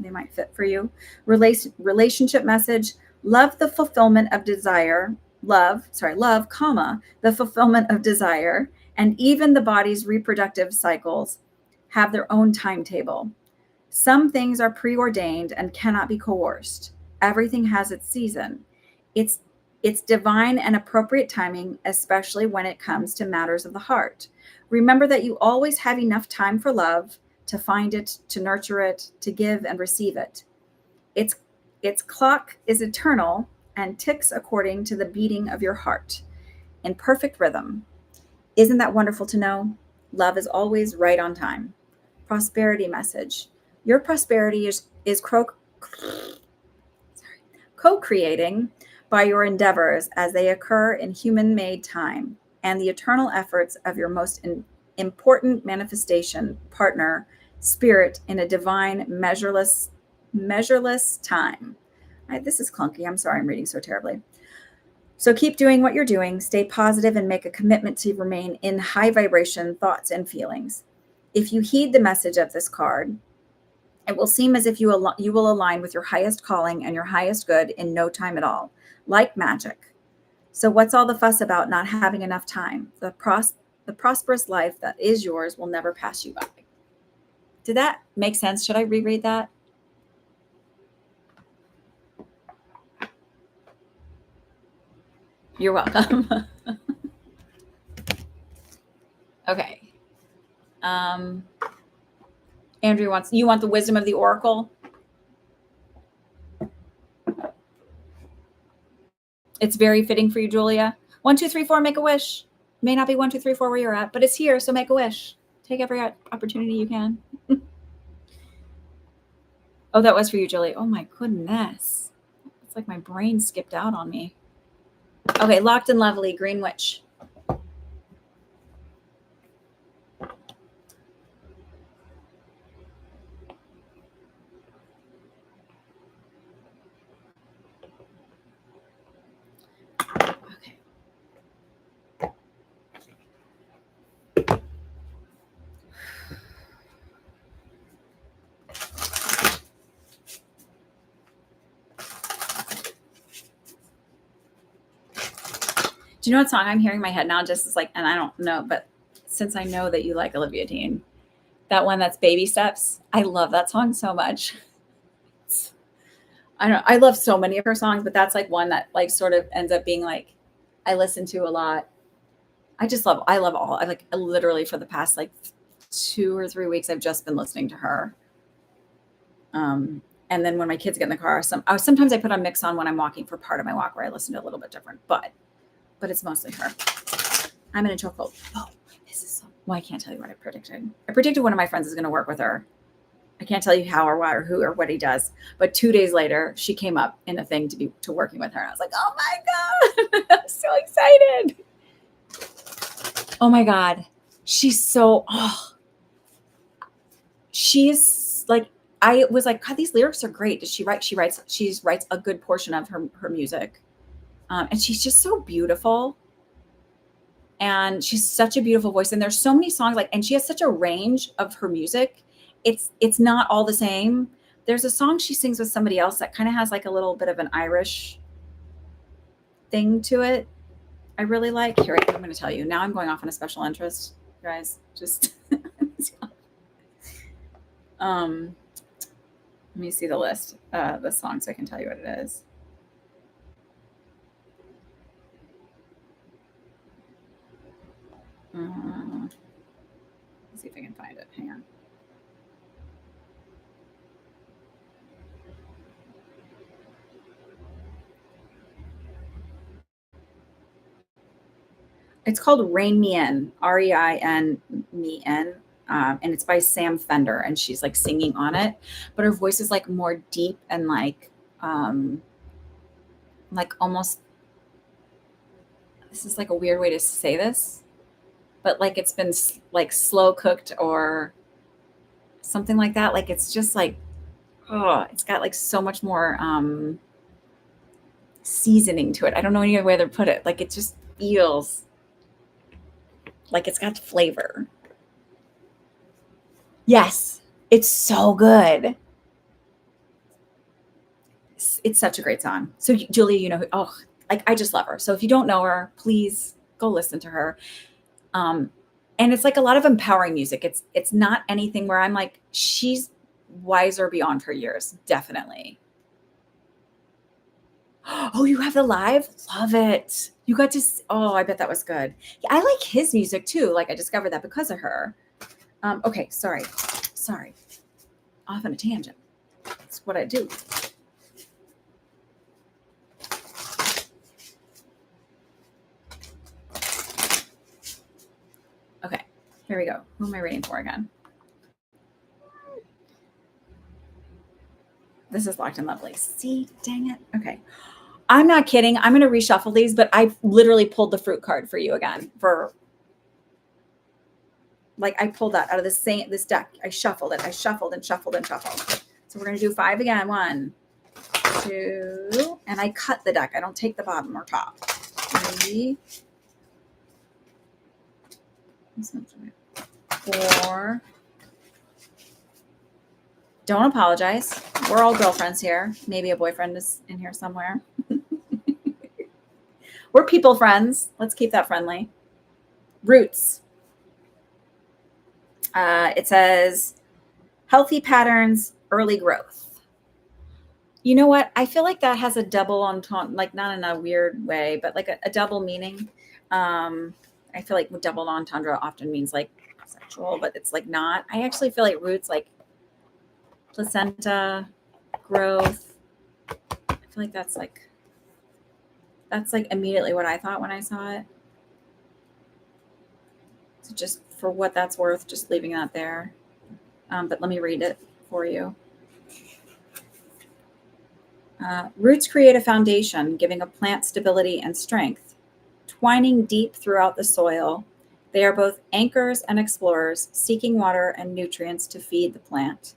They might fit for you. Relationship message: love the fulfillment of desire. Love, comma, the fulfillment of desire, and even the body's reproductive cycles have their own timetable. Some things are preordained and cannot be coerced. Everything has its season. It's divine and appropriate timing, especially when it comes to matters of the heart. Remember that you always have enough time for love, to find it, to nurture it, to give and receive it. Its clock is eternal and ticks according to the beating of your heart in perfect rhythm. Isn't that wonderful to know? Love is always right on time. Prosperity message: your prosperity is co-creating by your endeavors as they occur in human-made time and the eternal efforts of your most important manifestation partner, spirit, in a divine, measureless time. This is clunky. I'm sorry I'm reading so terribly. So keep doing what you're doing. Stay positive and make a commitment to remain in high vibration thoughts and feelings. If you heed the message of this card, it will seem as if you will align with your highest calling and your highest good in no time at all, like magic. So what's all the fuss about not having enough time? The prosperous life that is yours will never pass you by. Did that make sense? Should I reread that? You're welcome. Okay. Andrew you want the wisdom of the oracle? It's very fitting for you, Julia. 1, 2, 3, 4, make a wish. May not be 1, 2, 3, 4 where you're at, but it's here, so make a wish. Take every opportunity you can. Oh, that was for you, Julie. Oh my goodness. It's like my brain skipped out on me. Okay, Locked and Lovely, Green Witch. Okay. Do you know what song I'm hearing in my head now? Just as like, and I don't know, but since I know that you like Olivia Dean, that one that's Baby Steps. I love that song so much. I love so many of her songs, but that's like one that like sort of ends up being like I listen to a lot. I love all. I like literally for the past like 2 or 3 weeks I've just been listening to her. And then when my kids get in the car, sometimes I put on Mix On when I'm walking for part of my walk where I listen to a little bit different, but it's mostly her. I'm in a chokehold. Oh, this is well, I can't tell you what I predicted. I predicted one of my friends is going to work with her. I can't tell you how or why or who or what he does. But 2 days later, she came up in a thing to working with her. And I was like, oh my God, I'm so excited. Oh my God. She's like, I was like, God, these lyrics are great. She writes a good portion of her music. And she's just so beautiful. And she's such a beautiful voice. And there's so many songs and she has such a range of her music. It's not all the same. There's a song she sings with somebody else that kind of has like a little bit of an Irish thing to it. I really like. Here, I'm going to tell you. Now I'm going off on a special interest, guys. Just let me see the list, the song, so I can tell you what it is. Let's see if I can find it. Hang on. It's called Rein Me In, Rein Me In, and it's by Sam Fender, and she's like singing on it, but her voice is like more deep and like almost. This is like a weird way to say this, but like it's been like slow cooked or something like that. Like it's just like, oh, it's got like so much more seasoning to it. I don't know any other way to put it. Like it just feels like it's got flavor. Yes, it's so good. It's such a great song. So Julia, you know, like I just love her. So if you don't know her, please go listen to her. And it's like a lot of empowering music. It's not anything where I'm like, she's wiser beyond her years. Definitely. Oh, you have the live? Love it. You got to, I bet that was good. Yeah, I like his music too. Like I discovered that because of her. Okay. Sorry. Off on a tangent. That's what I do. Okay. Here we go. Who am I reading for again? This is Locked and Lovely. See, dang it. Okay. I'm not kidding. I'm going to reshuffle these, but I literally pulled the fruit card for you again I pulled that out of this deck. I shuffled it. I shuffled and shuffled and shuffled. So we're going to do 5 again. 1, 2, and I cut the deck. I don't take the bottom or top. 3, 4. Don't apologize. We're all girlfriends here. Maybe a boyfriend is in here somewhere. We're people friends. Let's keep that friendly. Roots. It says healthy patterns, early growth. You know what? I feel like that has a double entendre, like not in a weird way, but like a double meaning. I feel like double entendre often means like sexual, but it's like not. I actually feel like roots, like placenta, growth. I feel like that's like immediately what I thought when I saw it. So just for what that's worth, just leaving that there. But let me read it for you. Roots create a foundation, giving a plant stability and strength. Twining deep throughout the soil, they are both anchors and explorers, seeking water and nutrients to feed the plant.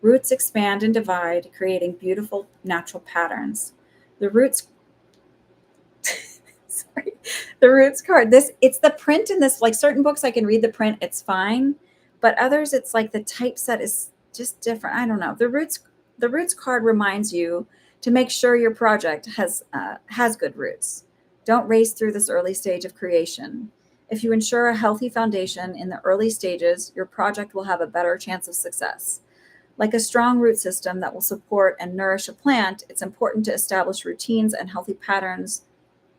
Roots expand and divide, creating beautiful natural patterns. The roots sorry, the roots card. It's the print in this, like certain books I can read the print, it's fine. But others it's like the typeset is just different. I don't know. The roots card reminds you to make sure your project has good roots. Don't race through this early stage of creation. If you ensure a healthy foundation in the early stages, your project will have a better chance of success. Like a strong root system that will support and nourish a plant, it's important to establish routines and healthy patterns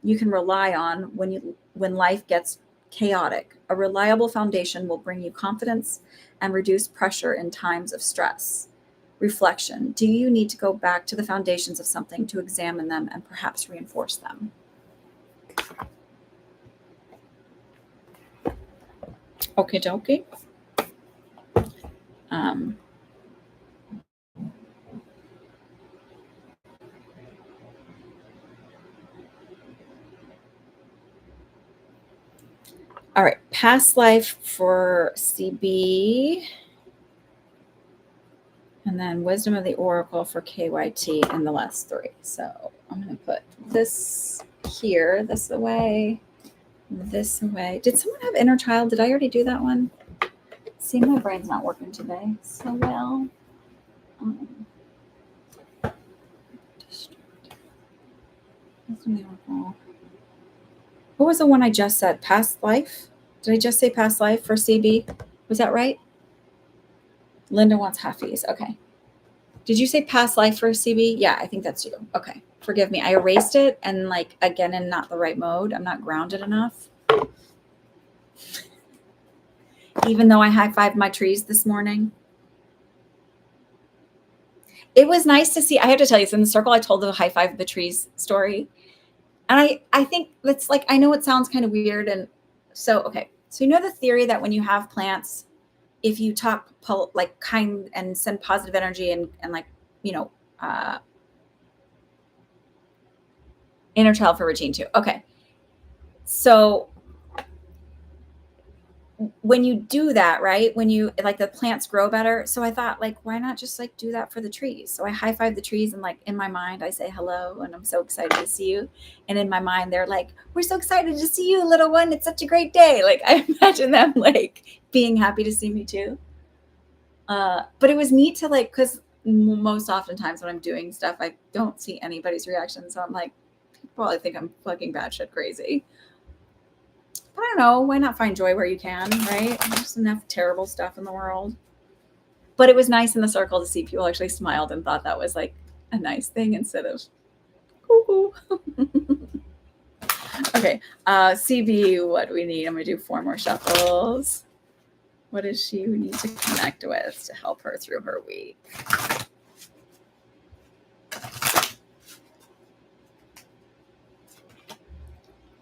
you can rely on when life gets chaotic. A reliable foundation will bring you confidence and reduce pressure in times of stress. Reflection. Do you need to go back to the foundations of something to examine them and perhaps reinforce them? Okay, dokie. All right, past life for CB. And then wisdom of the oracle for KYT and the last three. So I'm going to put this here, this away, this away. Did someone have inner child? Did I already do that one? See, my brain's not working today so well. What was the one I just said? Past life? Did I just say past life for CB? Was that right? Linda wants halfies. Okay. Did you say past life for CB? Yeah, I think that's you. Okay. Forgive me. I erased it and like again in not the right mode. I'm not grounded enough. Even though I high-fived my trees this morning. It was nice to see. I have to tell you, it's in the circle I told the high five the trees story. And I think it's like, I know it sounds kind of weird. And so, okay. So you know the theory that when you have plants, if you talk like kind and send positive energy and like, you know, inner child for routine too. Okay. So when you do that, right, when you like the plants grow better. So I thought like, why not just like do that for the trees? So I high five the trees and like in my mind, I say hello and I'm so excited to see you. And in my mind, they're like, we're so excited to see you, little one. It's such a great day. Like I imagine them like being happy to see me too. But it was neat to like, cause most oftentimes when I'm doing stuff, I don't see anybody's reaction. So I'm like, people probably think I'm fucking batshit crazy. I don't know. Why not find joy where you can, right? There's enough terrible stuff in the world. But it was nice in the circle to see people actually smiled and thought that was like a nice thing instead of cuckoo. Okay. CB, what do we need? I'm going to do 4 more shuffles. What does she need to connect with to help her through her week?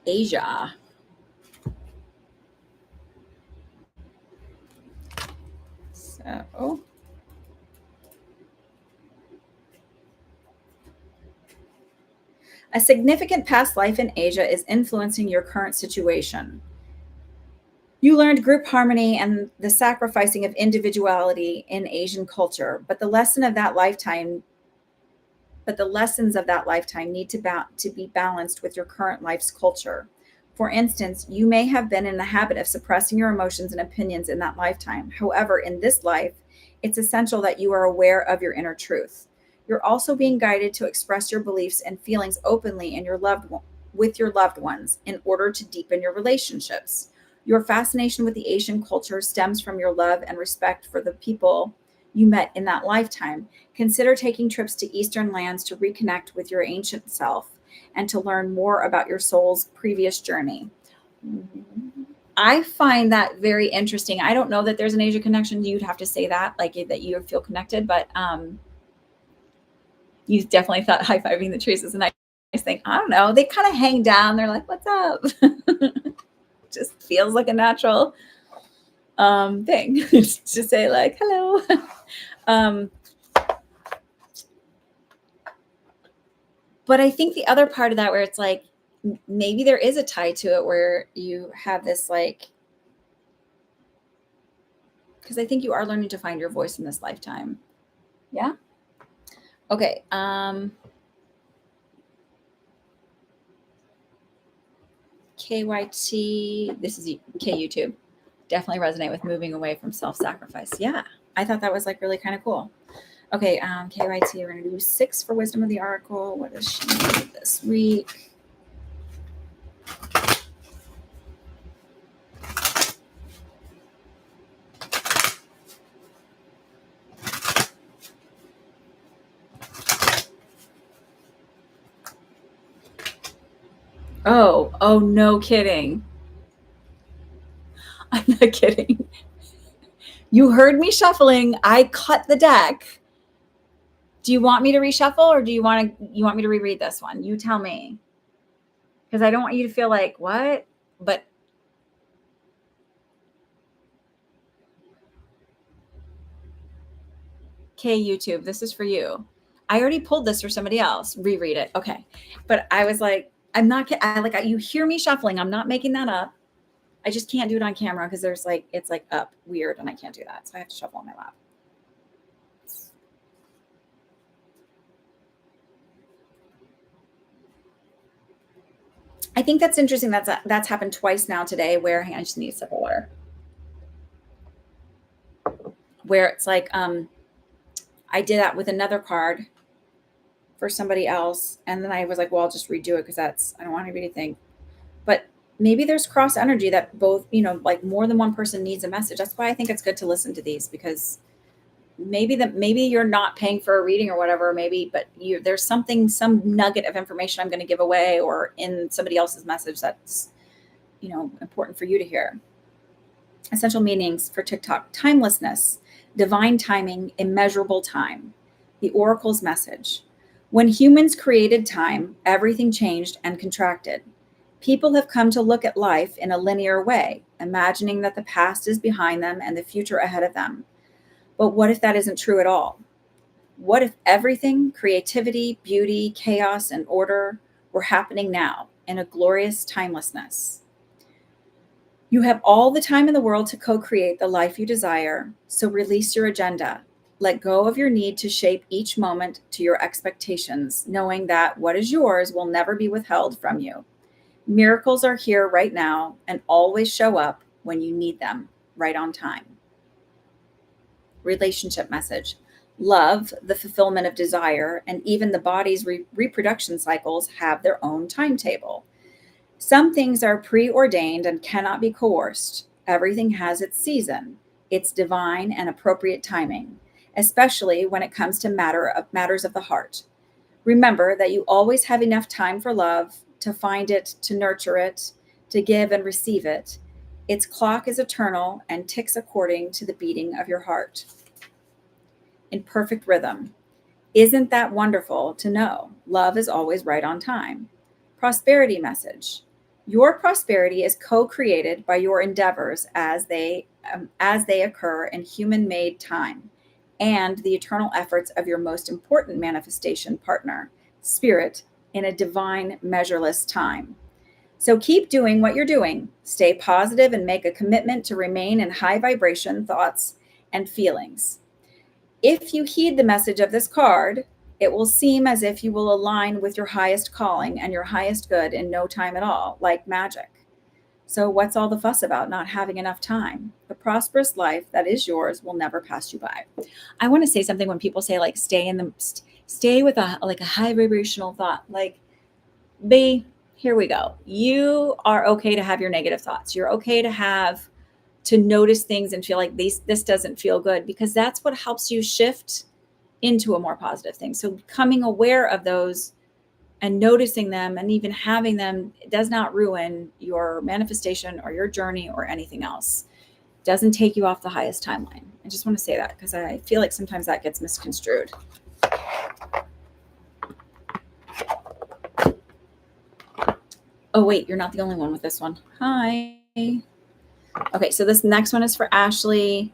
Asia. So a significant past life in Asia is influencing your current situation. You learned group harmony and the sacrificing of individuality in Asian culture, but the lessons of that lifetime need to be balanced with your current life's culture. For instance, you may have been in the habit of suppressing your emotions and opinions in that lifetime. However, in this life, it's essential that you are aware of your inner truth. You're also being guided to express your beliefs and feelings openly in your loved with your loved ones in order to deepen your relationships. Your fascination with the Asian culture stems from your love and respect for the people you met in that lifetime. Consider taking trips to Eastern lands to reconnect with your ancient self and to learn more about your soul's previous journey. I find that very interesting. I don't know that there's an Asia connection. You'd have to say that, like that you feel connected, but you definitely thought high fiving the trees is a nice thing. I don't know. They kind of hang down. They're like, "What's up?" Just feels like a natural thing to say, like, "Hello." But I think the other part of that, where it's like maybe there is a tie to it, where you have this like, because I think you are learning to find your voice in this lifetime. Yeah. Okay. KYT, this is K YouTube. Definitely resonate with moving away from self-sacrifice. Yeah. I thought that was like really kind of cool. Okay, KYT, we're going to do 6 for wisdom of the oracle. What does she need this week? Oh, no kidding. I'm not kidding. You heard me shuffling. I cut the deck. Do you want me to reshuffle, or do you want me to reread this one? You tell me. Because I don't want you to feel like, what? But okay, YouTube, this is for you. I already pulled this for somebody else. Reread it. Okay. But I was like, I'm not, you hear me shuffling. I'm not making that up. I just can't do it on camera because there's like, it's like up weird and I can't do that. So I have to shuffle on my lap. I think that's interesting. That's happened twice now today, where I just need a sip of water. Where it's like, I did that with another card for somebody else. And then I was like, well, I'll just redo it because I don't want anybody to think. But maybe there's cross energy that both, like more than one person needs a message. That's why I think it's good to listen to these, because maybe you're not paying for a reading or whatever, but there's some nugget of information I'm going to give away or in somebody else's message that's, important for you to hear. Essential meanings for TikTok: timelessness, divine timing, immeasurable time. The oracle's message: when humans created time, everything changed and contracted. People have come to look at life in a linear way, imagining that the past is behind them and the future ahead of them. But what if that isn't true at all? What if everything, creativity, beauty, chaos, and order, were happening now in a glorious timelessness? You have all the time in the world to co-create the life you desire, so release your agenda. Let go of your need to shape each moment to your expectations, knowing that what is yours will never be withheld from you. Miracles are here right now and always show up when you need them, right on time. Relationship message: love, the fulfillment of desire, and even the body's reproduction cycles have their own timetable. Some things are preordained and cannot be coerced. Everything has its season, its divine and appropriate timing, especially when it comes to matters of the heart. Remember that you always have enough time for love, to find it, to nurture it, to give and receive it. Its clock is eternal and ticks according to the beating of your heart, in perfect rhythm. Isn't that wonderful to know? Love is always right on time. Prosperity message: your prosperity is co-created by your endeavors as they occur in human-made time, and the eternal efforts of your most important manifestation partner, spirit, in a divine, measureless time. So keep doing what you're doing. Stay positive and make a commitment to remain in high vibration thoughts and feelings. If you heed the message of this card, it will seem as if you will align with your highest calling and your highest good in no time at all, like magic. So what's all the fuss about not having enough time? The prosperous life that is yours will never pass you by. I want to say something when people say, like, stay with a high vibrational thought. Like, Here we go. You are okay to have your negative thoughts. You're okay to notice things and feel like this doesn't feel good, because that's what helps you shift into a more positive thing. So becoming aware of those and noticing them and even having them does not ruin your manifestation or your journey or anything else. It doesn't take you off the highest timeline. I just want to say that because I feel like sometimes that gets misconstrued. Oh, wait, you're not the only one with this one. Hi. Okay, so this next one is for Ashley,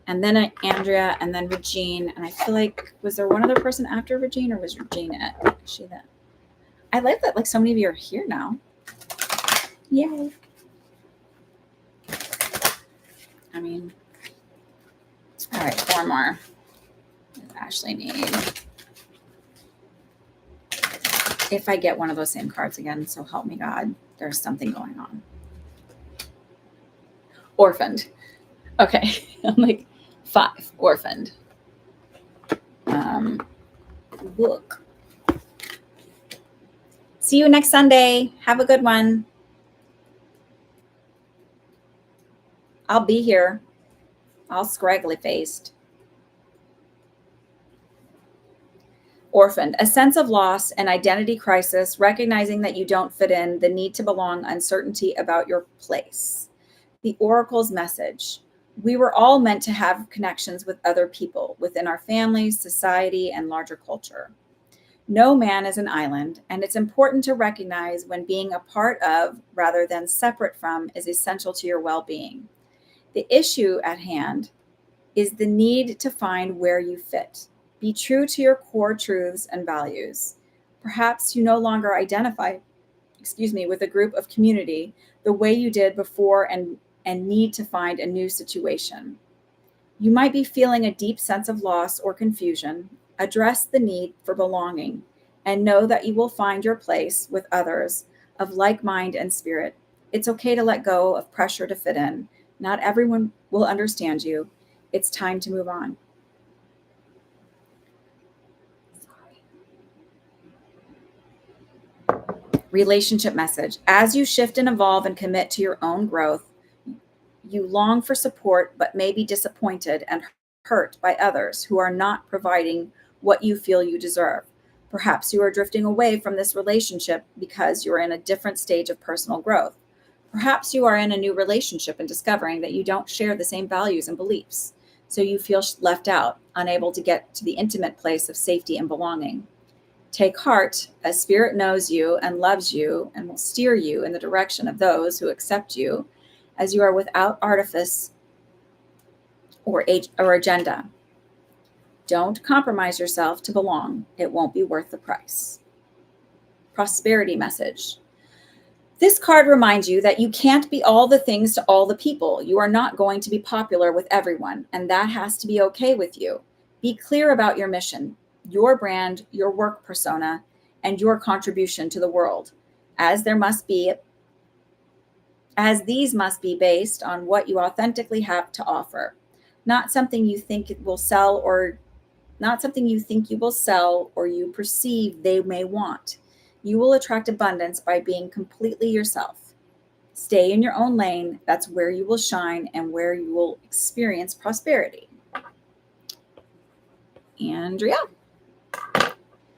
and then Andrea, and then Regine. And I feel like, was there one other person after Regine, or was Regine at? Is she that? I like that, like, so many of you are here now. Yay. I mean, all right, 4 more. What does Ashley need? If I get one of those same cards again, so help me God, there's something going on. Orphaned. Okay, I'm like 5, orphaned. Look. See you next Sunday. Have a good one. I'll be here. All scraggly faced. Orphaned, a sense of loss, an identity crisis, recognizing that you don't fit in, the need to belong, uncertainty about your place. The Oracle's message. We were all meant to have connections with other people within our families, society, and larger culture. No man is an island, and it's important to recognize when being a part of rather than separate from is essential to your well-being. The issue at hand is the need to find where you fit. Be true to your core truths and values. Perhaps you no longer identify, with a group of community the way you did before and need to find a new situation. You might be feeling a deep sense of loss or confusion. Address the need for belonging and know that you will find your place with others of like mind and spirit. It's okay to let go of pressure to fit in. Not everyone will understand you. It's time to move on. Relationship message. As you shift and evolve and commit to your own growth, you long for support, but may be disappointed and hurt by others who are not providing what you feel you deserve. Perhaps you are drifting away from this relationship because you are in a different stage of personal growth. Perhaps you are in a new relationship and discovering that you don't share the same values and beliefs. So you feel left out, unable to get to the intimate place of safety and belonging. Take heart, as Spirit knows you and loves you and will steer you in the direction of those who accept you as you are without artifice or agenda. Don't compromise yourself to belong. It won't be worth the price. Prosperity message. This card reminds you that you can't be all the things to all the people. You are not going to be popular with everyone, and that has to be okay with you. Be clear about your mission, your brand, your work persona, and your contribution to the world, as these must be based on what you authentically have to offer, not something you think it will sell or not something you think you will sell or you perceive they may want. You will attract abundance by being completely yourself. Stay in your own lane. That's where you will shine and where you will experience prosperity. Andrea,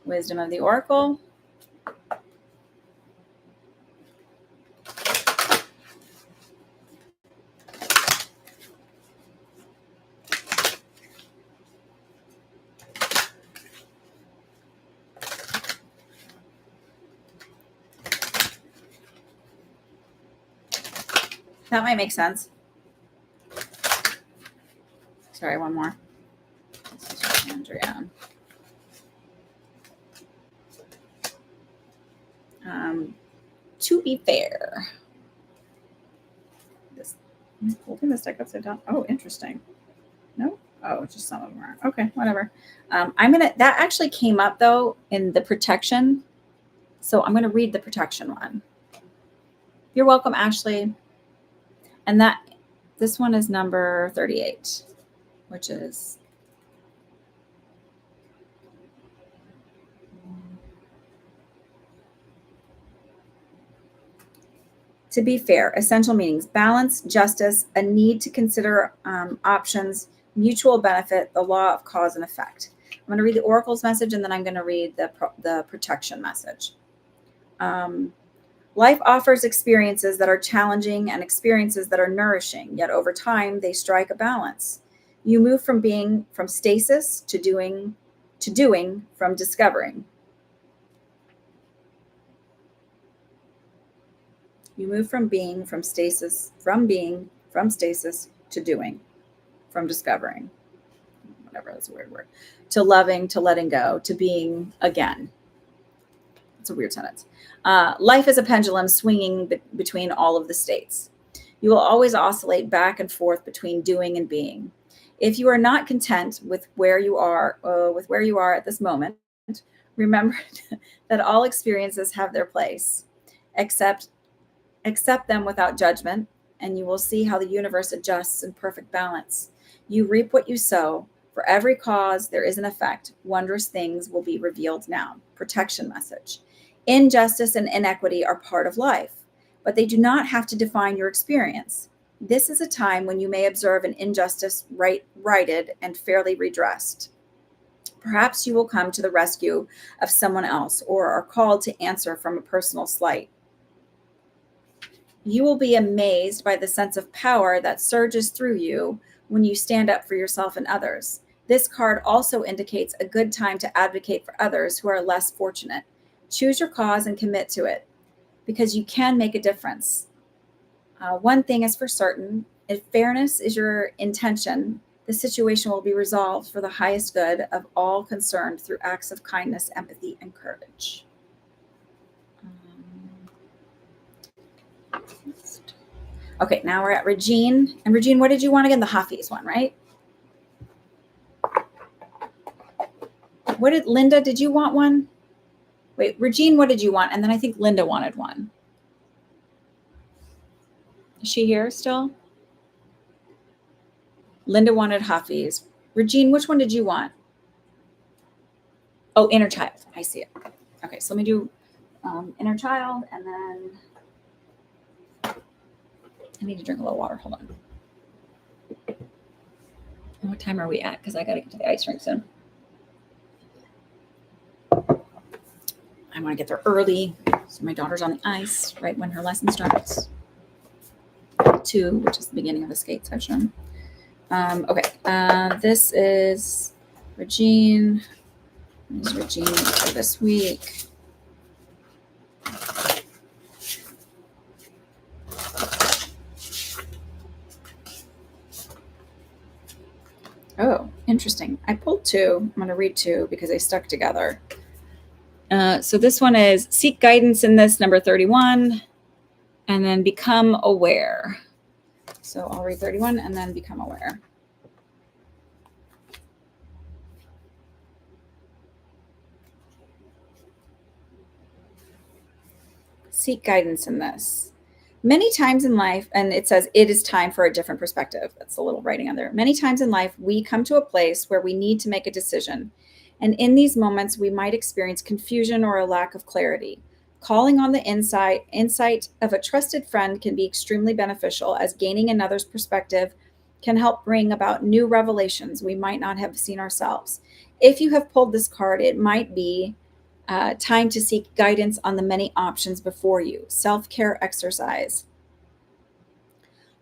Wisdom of the Oracle. That might make sense. Sorry, one more. This is for Andrea. To be fair, I'm holding this deck upside down. Oh, interesting. No? Oh, just some of them are. Okay, whatever. That actually came up though in the protection. So I'm gonna read the protection one. You're welcome, Ashley. And this one is number 38, which is To be fair, essential meanings: balance, justice, a need to consider options, mutual benefit, the law of cause and effect. I'm going to read the oracle's message, and then I'm going to read the protection message. Life offers experiences that are challenging and experiences that are nourishing, yet over time they strike a balance. You move from stasis to doing, from discovering. You move from stasis to doing, from discovering, whatever, that's a weird word, to loving, to letting go, to being again. It's a weird sentence. Life is a pendulum swinging between all of the states. You will always oscillate back and forth between doing and being. If you are not content with where you are at this moment, remember that all experiences have their place. Accept them without judgment, and you will see how the universe adjusts in perfect balance. You reap what you sow. For every cause, there is an effect. Wondrous things will be revealed now. Protection message. Injustice and inequity are part of life, but they do not have to define your experience. This is a time when you may observe an injustice righted and fairly redressed. Perhaps you will come to the rescue of someone else or are called to answer from a personal slight. You will be amazed by the sense of power that surges through you when you stand up for yourself and others. This card also indicates a good time to advocate for others who are less fortunate. Choose your cause and commit to it, because you can make a difference. One thing is for certain: if fairness is your intention, the situation will be resolved for the highest good of all concerned through acts of kindness, empathy, and courage. Okay, now we're at Regine. And Regine, what did you want again? The Hafiz one, right? Linda, did you want one? Wait, Regine, what did you want? And then I think Linda wanted one. Is she here still? Linda wanted Hafiz. Regine, which one did you want? Oh, inner child. I see it. Okay, so let me do inner child, and then I need to drink a little water. Hold on. And what time are we at? Because I got to get to the ice rink soon. I want to get there early, so my daughter's on the ice right when her lesson starts. 2, which is the beginning of the skate session. Okay, this is Regine. This is Regine for this week. Oh, interesting. I pulled 2. I'm going to read 2 because they stuck together. So this one is seek guidance in this, number 31, and then become aware. So I'll read 31 and then become aware. Seek guidance in this. Many times in life, and it says it is time for a different perspective. That's a little writing on there. Many times in life, we come to a place where we need to make a decision. And in these moments, we might experience confusion or a lack of clarity. Calling on the insight of a trusted friend can be extremely beneficial, as gaining another's perspective can help bring about new revelations we might not have seen ourselves. If you have pulled this card, it might be time to seek guidance on the many options before you. Self-care exercise.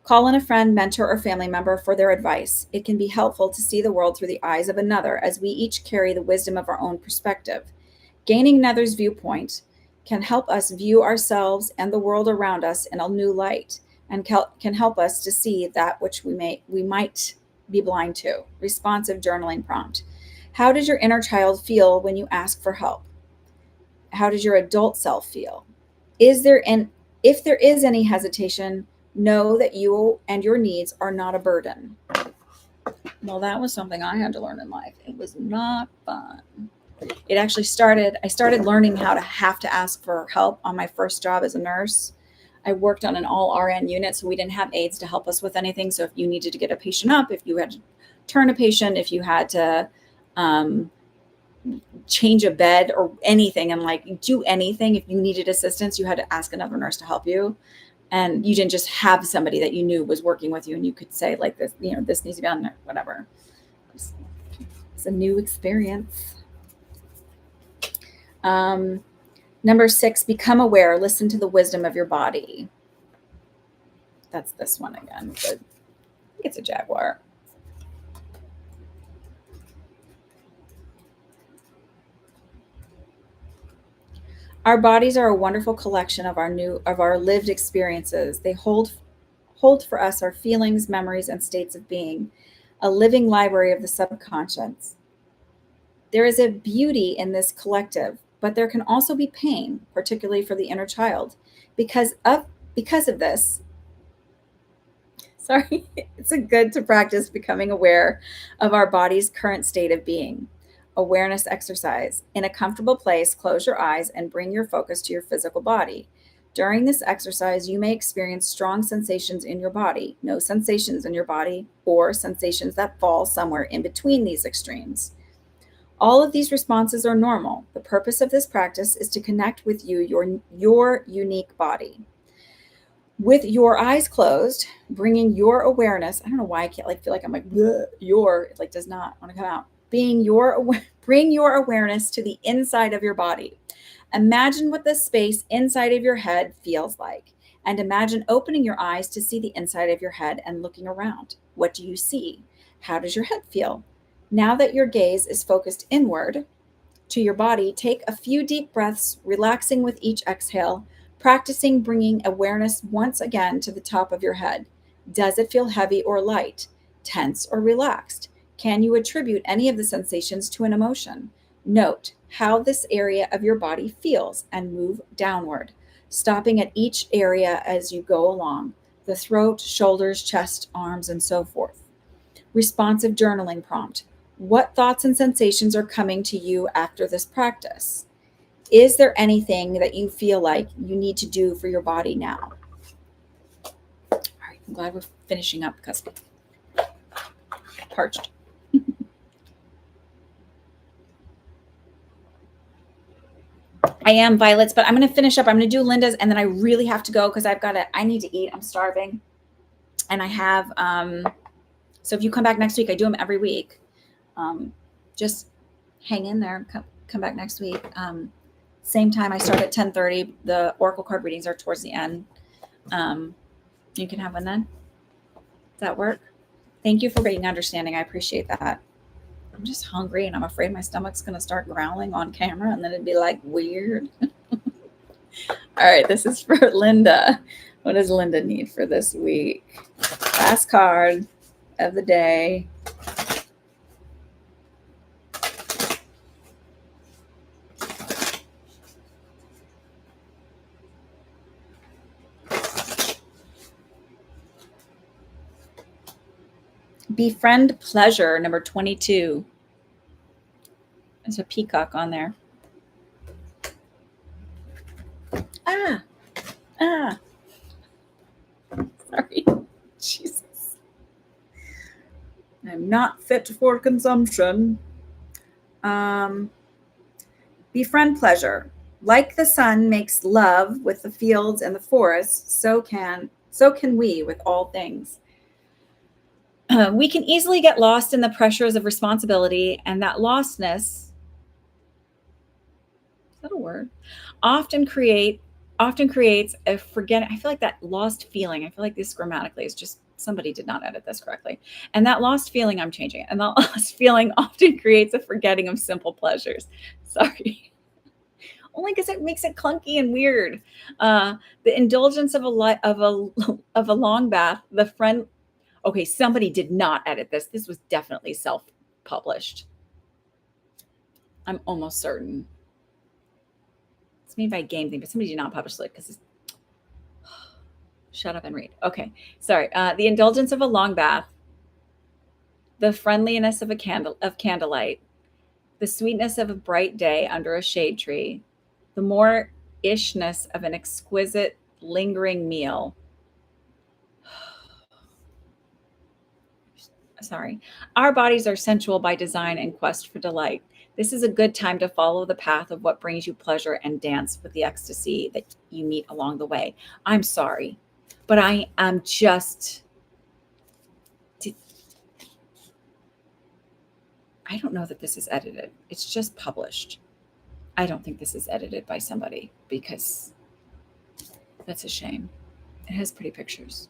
Call in a friend, mentor, or family member for their advice. It can be helpful to see the world through the eyes of another, as we each carry the wisdom of our own perspective. Gaining another's viewpoint can help us view ourselves and the world around us in a new light, and can help us to see that which we might be blind to. Responsive journaling prompt. How does your inner child feel when you ask for help? How does your adult self feel? If there is any hesitation, know that you and your needs are not a burden. Well, that was something I had to learn in life. It was not fun. It actually I started learning how to have to ask for help on my first job as a nurse. I worked on an all RN unit, so we didn't have aides to help us with anything. So if you needed to get a patient up, if you had to turn a patient, if you had to change a bed or anything, and like do anything, if you needed assistance, you had to ask another nurse to help you. And you didn't just have somebody that you knew was working with you and you could say like this, this needs to be on there, whatever. It's a new experience. Number 6, become aware, listen to the wisdom of your body. That's this one again, but I think it's a jaguar. Our bodies are a wonderful collection of our lived experiences. They hold for us our feelings, memories, and states of being, a living library of the subconscious. There is a beauty in this collective, but there can also be pain, particularly for the inner child. Because of this, sorry, it's good to practice becoming aware of our body's current state of being. Awareness exercise. In a comfortable place, close your eyes and bring your focus to your physical body. During this exercise, you may experience strong sensations in your body, no sensations in your body, or sensations that fall somewhere in between these extremes. All of these responses are normal. The purpose of this practice is to connect with your unique body. With your eyes closed, bringing your awareness, I don't know why I can't feel like I'm like, it like does not want to come out. Bring your awareness to the inside of your body. Imagine what the space inside of your head feels like, and imagine opening your eyes to see the inside of your head and looking around. What do you see? How does your head feel? Now that your gaze is focused inward to your body, take a few deep breaths, relaxing with each exhale, practicing bringing awareness once again to the top of your head. Does it feel heavy or light, tense or relaxed? Can you attribute any of the sensations to an emotion? Note how this area of your body feels and move downward, stopping at each area as you go along, the throat, shoulders, chest, arms, and so forth. Responsive journaling prompt. What thoughts and sensations are coming to you after this practice? Is there anything that you feel like you need to do for your body now? All right, I'm glad we're finishing up because I'm parched. I am, Violets, but I'm going to finish up. I'm going to do Linda's, and then I really have to go because I need to eat. I'm starving. And I have, so if you come back next week, I do them every week. Just hang in there. Come back next week. Same time, I start at 10:30. The Oracle card readings are towards the end. You can have one then. Does that work? Thank you for being understanding. I appreciate that. I'm just hungry and I'm afraid my stomach's going to start growling on camera and then it'd be like weird. All right, this is for Linda. What does Linda need for this week? Last card of the day. Befriend pleasure, number 22. There's a peacock on there. Sorry. Jesus. I'm not fit for consumption. Befriend pleasure. Like the sun makes love with the fields and the forests, so can we with all things. We can easily get lost in the pressures of responsibility, and that lostness, is that a word? Often creates a forgetting. I feel like that lost feeling. I feel like this grammatically is just somebody did not edit this correctly. And that lost feeling, I'm changing it. And that lost feeling often creates a forgetting of simple pleasures. Sorry. Only because it makes it clunky and weird. The indulgence of a long bath, the friend. Okay, somebody did not edit this. This was definitely self-published. I'm almost certain. It's made by Game Thing, but somebody did not publish it because it's... Shut up and read. Okay, sorry. The indulgence of a long bath, the friendliness of candlelight, the sweetness of a bright day under a shade tree, the more ishness of an exquisite, lingering meal. Sorry. Our bodies are sensual by design and quest for delight. This is a good time to follow the path of what brings you pleasure and dance with the ecstasy that you meet along the way. I'm sorry. But I am just, I don't know that this is edited. It's just published. I don't think this is edited by somebody because that's a shame. It has pretty pictures.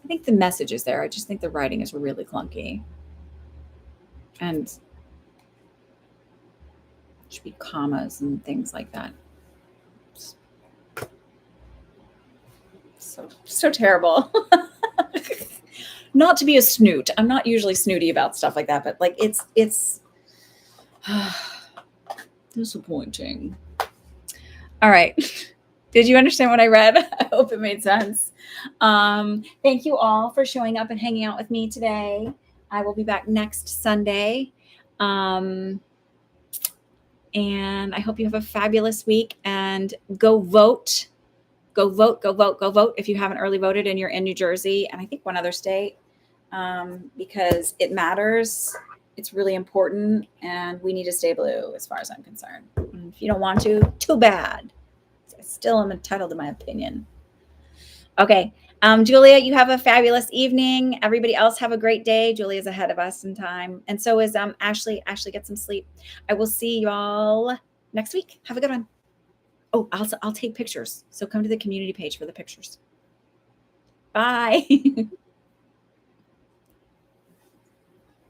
I think the message is there. I just think the writing is really clunky. And should be commas and things like that. So terrible. Not to be a snoot. I'm not usually snooty about stuff like that, but like it's disappointing. All right. Did you understand what I read? I hope it made sense. Thank you all for showing up and hanging out with me today. I will be back next Sunday. And I hope you have a fabulous week and go vote. Go vote, go vote, go vote if you haven't early voted and you're in New Jersey and I think one other state, because it matters. It's really important and we need to stay blue as far as I'm concerned. And if you don't want to, too bad. I still am entitled to my opinion. Okay. Julia, you have a fabulous evening. Everybody else have a great day. Julia's ahead of us in time. And so is Ashley. Ashley, get some sleep. I will see y'all next week. Have a good one. Oh, I'll take pictures. So come to the community page for the pictures. Bye.